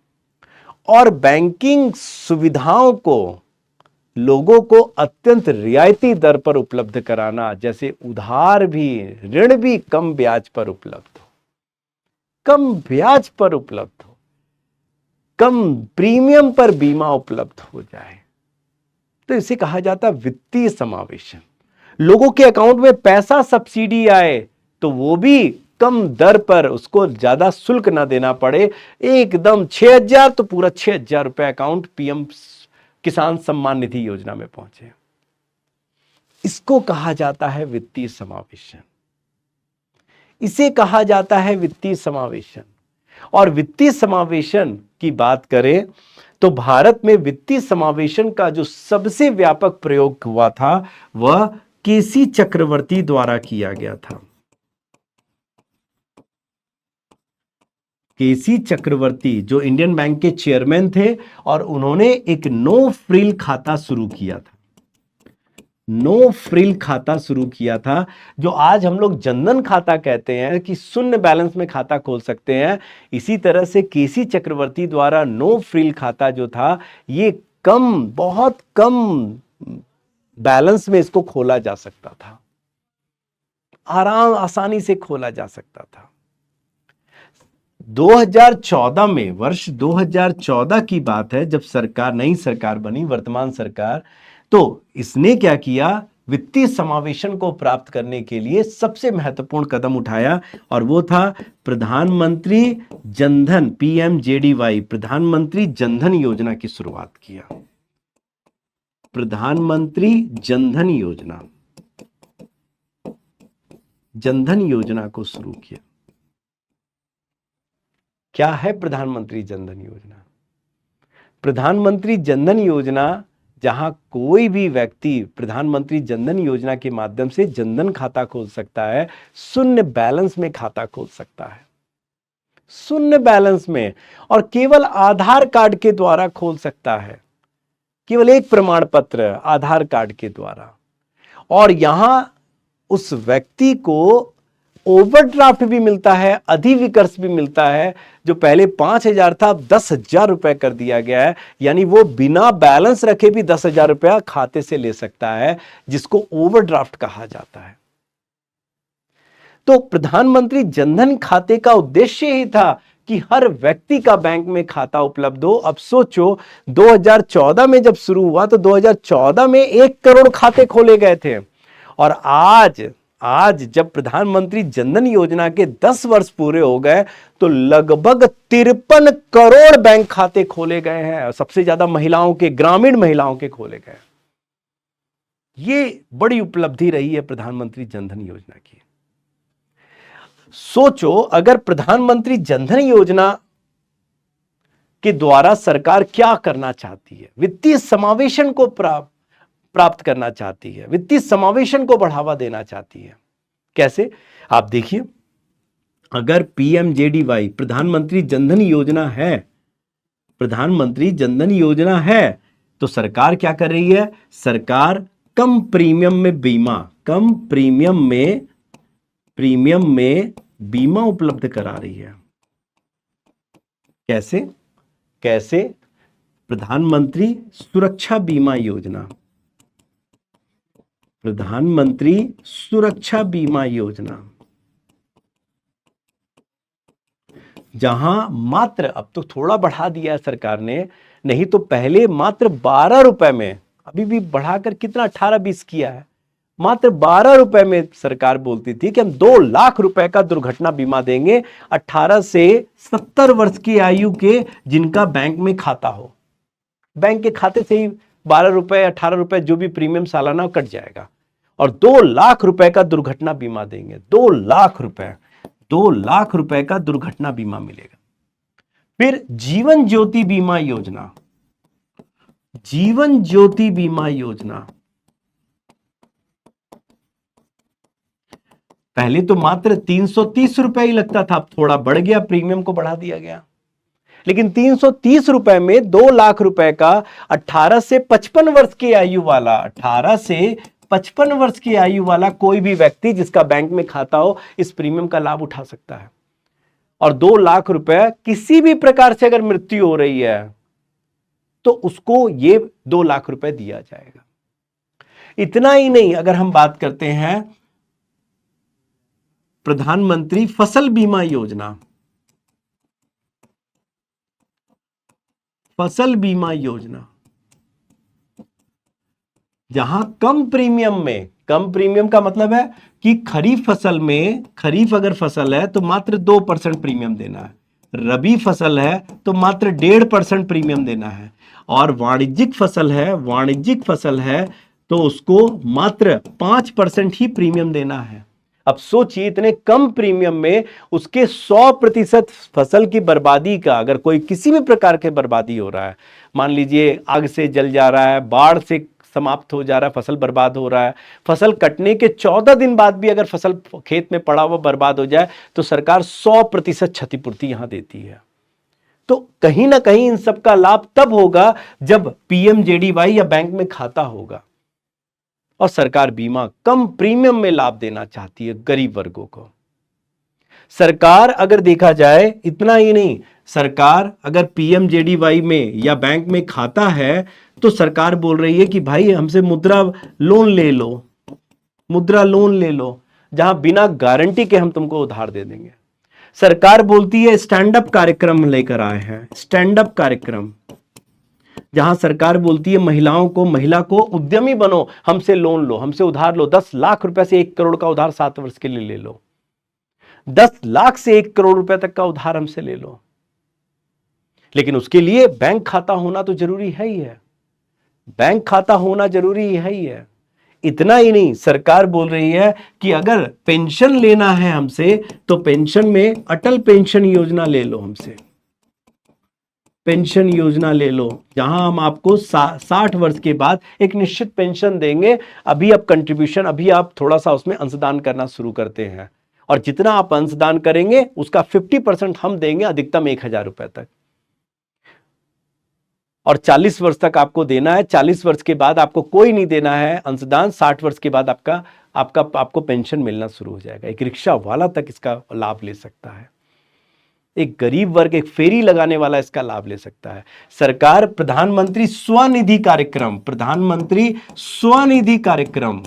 और बैंकिंग सुविधाओं को लोगों को अत्यंत रियायती दर पर उपलब्ध कराना, जैसे उधार भी, ऋण भी कम ब्याज पर उपलब्ध हो, कम ब्याज पर उपलब्ध हो, कम प्रीमियम पर बीमा उपलब्ध हो जाए। तो इसे कहा जाता है वित्तीय समावेशन। लोगों के अकाउंट में पैसा सब्सिडी आए तो वो भी कम दर पर, उसको ज्यादा शुल्क ना देना पड़े, एकदम 6,000 तो पूरा 6,000 रुपए अकाउंट पीएम किसान सम्मान निधि योजना में पहुंचे। इसको कहा जाता है वित्तीय समावेशन। इसे कहा जाता है वित्तीय समावेशन। और वित्तीय समावेशन की बात करें तो भारत में वित्तीय समावेशन का जो सबसे व्यापक प्रयोग हुआ था वह केसी चक्रवर्ती द्वारा किया गया था। केसी चक्रवर्ती जो इंडियन बैंक के चेयरमैन थे और उन्होंने एक नो फ्रिल खाता शुरू किया था। नो फ्रिल खाता शुरू किया था, जो आज हम लोग जनधन खाता कहते हैं कि शून्य बैलेंस में खाता खोल सकते हैं। इसी तरह से केसी चक्रवर्ती द्वारा नो फ्रिल खाता जो था, ये कम, बहुत कम बैलेंस में इसको खोला जा सकता था, आसानी से खोला जा सकता था। 2014 में, वर्ष 2014 की बात है, जब सरकार, नई सरकार बनी, वर्तमान सरकार, तो इसने क्या किया, वित्तीय समावेशन को प्राप्त करने के लिए सबसे महत्वपूर्ण कदम उठाया और वो था प्रधानमंत्री जनधन, पीएमजेडीवाई, प्रधानमंत्री जनधन योजना की शुरुआत किया। प्रधानमंत्री जनधन योजना, जनधन योजना को शुरू किया। क्या है प्रधानमंत्री जनधन योजना? प्रधानमंत्री जनधन योजना, जहां कोई भी व्यक्ति प्रधानमंत्री जनधन योजना के माध्यम से जनधन खाता खोल सकता है, शून्य बैलेंस में खाता खोल सकता है, शून्य बैलेंस में, और केवल आधार कार्ड के द्वारा खोल सकता है, केवल एक प्रमाण पत्र आधार कार्ड के द्वारा। और यहां उस व्यक्ति को ओवरड्राफ्ट भी मिलता है, अधिविकर्ष भी मिलता है। जो पहले 5,000 था, अब 10,000 रुपए कर दिया गया है, यानी वो बिना बैलेंस रखे भी 10,000 रुपया खाते से ले सकता है, जिसको ओवरड्राफ्ट कहा जाता है। तो प्रधानमंत्री जनधन खाते का उद्देश्य ही था कि हर व्यक्ति का बैंक में खाता उपलब्ध हो। अब सोचो, 2014 में जब शुरू हुआ तो 2014 में 1 करोड़ खाते खोले गए थे, और आज जब प्रधानमंत्री जनधन योजना के 10 वर्ष पूरे हो गए तो लगभग 53 करोड़ बैंक खाते खोले गए हैं। सबसे ज्यादा महिलाओं के, ग्रामीण महिलाओं के खोले गए। ये बड़ी उपलब्धि रही है प्रधानमंत्री जनधन योजना की। सोचो, अगर प्रधानमंत्री जनधन योजना के द्वारा सरकार क्या करना चाहती है, वित्तीय समावेशन को प्राप्त करना चाहती है, वित्तीय समावेशन को बढ़ावा देना चाहती है। कैसे? आप देखिए, अगर पीएमजेडीवाई, प्रधानमंत्री जनधन योजना है, प्रधानमंत्री जनधन योजना है, तो सरकार क्या कर रही है? सरकार कम प्रीमियम में बीमा, कम प्रीमियम में बीमा उपलब्ध करा रही है। कैसे? प्रधानमंत्री सुरक्षा बीमा योजना, प्रधानमंत्री सुरक्षा बीमा योजना, जहां मात्र, अब तो थोड़ा बढ़ा दिया है सरकार ने, नहीं तो पहले मात्र 12 रुपए में, अभी भी बढ़ाकर कितना 18-20 किया है, मात्र 12 रुपए में सरकार बोलती थी कि हम 2 लाख रुपए का दुर्घटना बीमा देंगे 18 से 70 वर्ष की आयु के जिनका बैंक में खाता हो। बैंक के खाते से ही 12 रुपए, 18 रुपए जो भी प्रीमियम सालाना कट जाएगा, और 2 लाख रुपए का दुर्घटना बीमा देंगे। 2 लाख रुपए का दुर्घटना बीमा मिलेगा। फिर जीवन ज्योति बीमा योजना, जीवन ज्योति बीमा योजना। पहले तो मात्र 330 रुपए ही लगता था, अब थोड़ा बढ़ गया, प्रीमियम को बढ़ा दिया गया। लेकिन 330 रुपए में 2 लाख रुपए का 18 से 55 वर्ष की आयु वाला, 18 से 55 वर्ष की आयु वाला कोई भी व्यक्ति जिसका बैंक में खाता हो इस प्रीमियम का लाभ उठा सकता है। और 2 लाख रुपए किसी भी प्रकार से अगर मृत्यु हो रही है तो उसको ये 2 लाख रुपए दिया जाएगा। इतना ही नहीं, अगर हम बात करते हैं प्रधानमंत्री फसल बीमा योजना, फसल बीमा योजना जहां कम प्रीमियम में, कम प्रीमियम का मतलब है कि खरीफ फसल में, खरीफ अगर फसल है तो मात्र 2% प्रीमियम देना है, रबी फसल है तो मात्र 1.5% प्रीमियम देना है, और वाणिज्यिक फसल है, वाणिज्यिक फसल है तो उसको मात्र 5% ही प्रीमियम देना है। अब सोचिए, इतने कम प्रीमियम में उसके 100% फसल की बर्बादी का, अगर कोई किसी भी प्रकार के बर्बादी हो रहा है, मान लीजिए आग से जल जा रहा है, बाढ़ से समाप्त हो जा रहा है, फसल बर्बाद हो रहा है, फसल कटने के 14 दिन बाद भी अगर फसल खेत में पड़ा हुआ बर्बाद हो जाए तो सरकार 100% क्षतिपूर्ति यहां देती है। तो कहीं ना कहीं इन सब का लाभ तब होगा जब पीएमजेडीवाई या बैंक में खाता होगा। और सरकार बीमा कम प्रीमियम में लाभ देना चाहती है गरीब वर्गों को। सरकार अगर देखा जाए, इतना ही नहीं, सरकार अगर पीएमजेडीवाई में या बैंक में खाता है तो सरकार बोल रही है कि भाई हमसे मुद्रा लोन ले लो, मुद्रा लोन ले लो, जहां बिना गारंटी के हम तुमको उधार दे देंगे। सरकार बोलती है स्टैंड अप कार्यक्रम लेकर आए हैं, स्टैंड अप कार्यक्रम, जहां सरकार बोलती है महिलाओं को, महिला को उद्यमी बनो, हमसे लोन लो, हमसे उधार लो, 10 लाख रुपए से 1 करोड़ का उधार 7 वर्ष के लिए ले लो, 10 लाख से 1 करोड़ रुपए तक का उधार हमसे ले लो। लेकिन उसके लिए बैंक खाता होना तो जरूरी है ही है, बैंक खाता होना जरूरी है ही है। इतना ही नहीं, सरकार बोल रही है कि अगर पेंशन लेना है हमसे तो पेंशन में अटल पेंशन योजना ले लो, हमसे पेंशन योजना ले लो, जहां हम आपको 60 वर्ष के बाद एक निश्चित पेंशन देंगे। अभी आप कंट्रीब्यूशन, अभी आप थोड़ा सा उसमें अंशदान करना शुरू करते हैं, और जितना आप अंशदान करेंगे उसका 50% हम देंगे, अधिकतम 1000 रुपए तक, और 40 वर्ष तक आपको देना है। 40 वर्ष के बाद आपको कोई नहीं देना है अंशदान, 60 वर्ष के बाद आपको पेंशन मिलना शुरू हो जाएगा। एक रिक्शा वाला तक इसका लाभ ले सकता है, एक गरीब वर्ग, एक फेरी लगाने वाला इसका लाभ ले सकता है। सरकार प्रधानमंत्री स्वनिधि कार्यक्रम, प्रधानमंत्री स्वनिधि कार्यक्रम,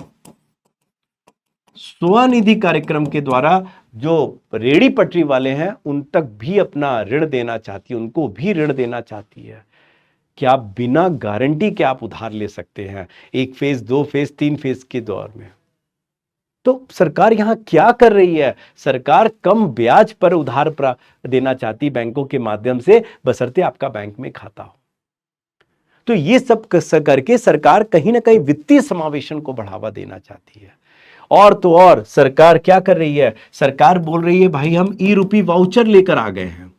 स्वनिधि कार्यक्रम के द्वारा जो रेहड़ी पटरी वाले हैं उन तक भी अपना ऋण देना चाहती है, उनको भी ऋण देना चाहती है कि आप बिना गारंटी के आप उधार ले सकते हैं, 1 फेज, 2 फेज, 3 फेज के दौर में। तो सरकार यहां क्या कर रही है? सरकार कम ब्याज पर उधार देना चाहती बैंकों के माध्यम से, बशर्ते आपका बैंक में खाता हो। तो ये सब करके सरकार कहीं ना कहीं वित्तीय समावेशन को बढ़ावा देना चाहती है। और तो और सरकार क्या कर रही है? सरकार बोल रही है भाई हम ई-रूपी वाउचर लेकर आ गए हैं,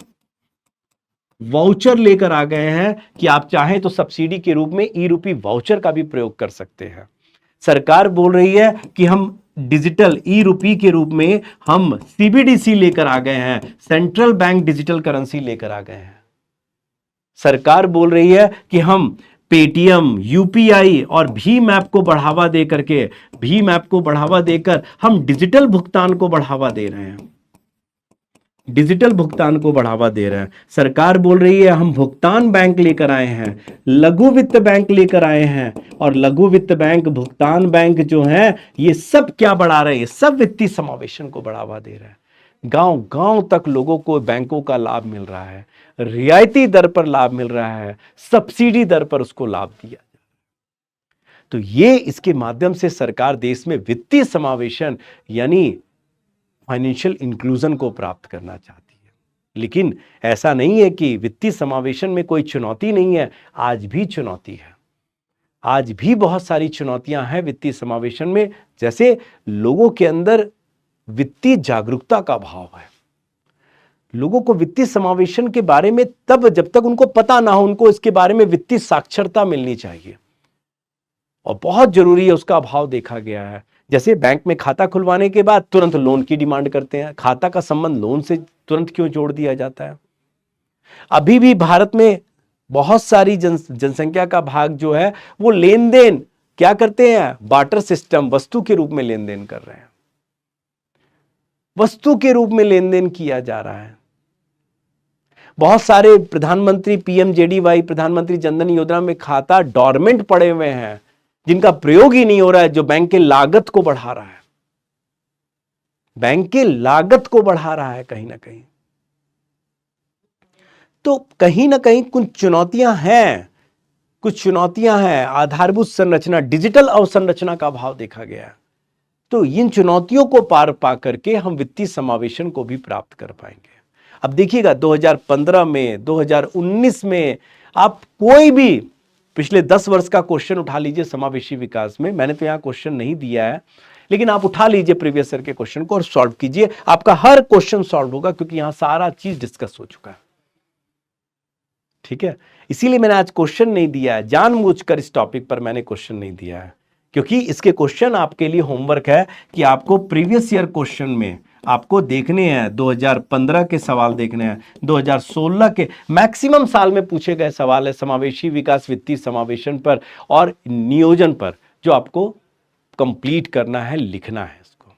वाउचर लेकर आ गए हैं कि आप चाहें तो सब्सिडी के रूप में ई-रूपी वाउचर का भी प्रयोग कर सकते हैं। सरकार बोल रही है कि हम डिजिटल ई-रूपी के रूप में हम सीबीडीसी लेकर आ गए हैं, सेंट्रल बैंक डिजिटल करेंसी लेकर आ गए हैं। सरकार बोल रही है कि हम पेटीएम, यूपीआई और भीम ऐप को बढ़ावा दे करके, भीम ऐप को बढ़ावा देकर हम डिजिटल भुगतान को बढ़ावा दे रहे हैं, डिजिटल भुगतान को बढ़ावा दे रहे हैं। सरकार बोल रही है हम भुगतान बैंक लेकर आए हैं, लघु वित्त बैंक लेकर आए हैं, और लघु वित्त बैंक, भुगतान बैंक जो है ये सब क्या बढ़ा रहे हैं? सब वित्तीय समावेशन को बढ़ावा दे रहे हैं। गांव गांव तक लोगों को बैंकों का लाभ मिल रहा है, रियायती दर पर लाभ मिल रहा है, सब्सिडी दर पर उसको लाभ दिया। तो ये इसके माध्यम से सरकार देश में वित्तीय समावेशन यानी फाइनेंशियल इंक्लूजन को प्राप्त करना चाहती है। लेकिन ऐसा नहीं है कि वित्तीय समावेशन में कोई चुनौती नहीं है, आज भी चुनौती है, आज भी बहुत सारी चुनौतियां हैं वित्तीय समावेशन में। जैसे लोगों के अंदर वित्तीय जागरूकता का अभाव है, लोगों को वित्तीय समावेशन के बारे में तब, जब तक उनको पता ना हो, उनको इसके बारे में वित्तीय साक्षरता मिलनी चाहिए, और बहुत जरूरी है, उसका अभाव देखा गया है। जैसे बैंक में खाता खुलवाने के बाद तुरंत लोन की डिमांड करते हैं, खाता का संबंध लोन से तुरंत क्यों जोड़ दिया जाता है? अभी भी भारत में बहुत सारी जनसंख्या का भाग जो है वो लेन देन क्या करते हैं? बार्टर सिस्टम, वस्तु के रूप में लेन देन कर रहे हैं, वस्तु के रूप में लेन देन किया जा रहा है। बहुत सारे प्रधानमंत्री पीएमजेडीवाई, प्रधानमंत्री जनधन योजना में खाता डॉर्मेंट पड़े हुए हैं, जिनका प्रयोग ही नहीं हो रहा है, जो बैंक के लागत को बढ़ा रहा है, बैंक के लागत को बढ़ा रहा है कहीं ना कहीं। तो कहीं ना कहीं कुछ चुनौतियां हैं, कुछ चुनौतियां हैं। आधारभूत संरचना, डिजिटल अवसंरचना का अभाव देखा गया है। तो इन चुनौतियों को पार पा करके हम वित्तीय समावेशन को भी प्राप्त कर पाएंगे। अब देखिएगा 2015 में, 2019 में आप कोई भी पिछले 10 वर्ष का क्वेश्चन उठा लीजिए समावेशी विकास में, मैंने तो यहां क्वेश्चन नहीं दिया है, लेकिन आप उठा लीजिए प्रीवियस ईयर के क्वेश्चन को और सॉल्व कीजिए, आपका हर क्वेश्चन सॉल्व होगा, क्योंकि यहां सारा चीज डिस्कस हो चुका है। ठीक है, इसीलिए मैंने आज क्वेश्चन नहीं दिया है, जानबूझकर इस टॉपिक पर मैंने क्वेश्चन नहीं दिया है, क्योंकि इसके क्वेश्चन आपके लिए होमवर्क है कि आपको प्रीवियस ईयर क्वेश्चन में आपको देखने हैं, 2015 के सवाल देखने हैं, 2016 के मैक्सिमम साल में पूछे गए सवाल है समावेशी विकास, वित्तीय समावेशन पर और नियोजन पर, जो आपको कंप्लीट करना है, लिखना है इसको।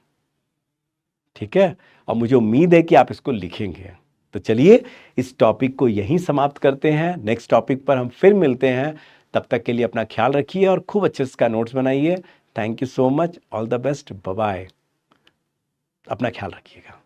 ठीक है, और मुझे उम्मीद है कि आप इसको लिखेंगे। तो चलिए इस टॉपिक को यहीं समाप्त करते हैं, नेक्स्ट टॉपिक पर हम फिर मिलते हैं। तब तक के लिए अपना ख्याल रखिए और खूब अच्छे से इसका नोट्स बनाइए। Thank you so much, all the best, bye bye, अपना ख्याल रखिएगा।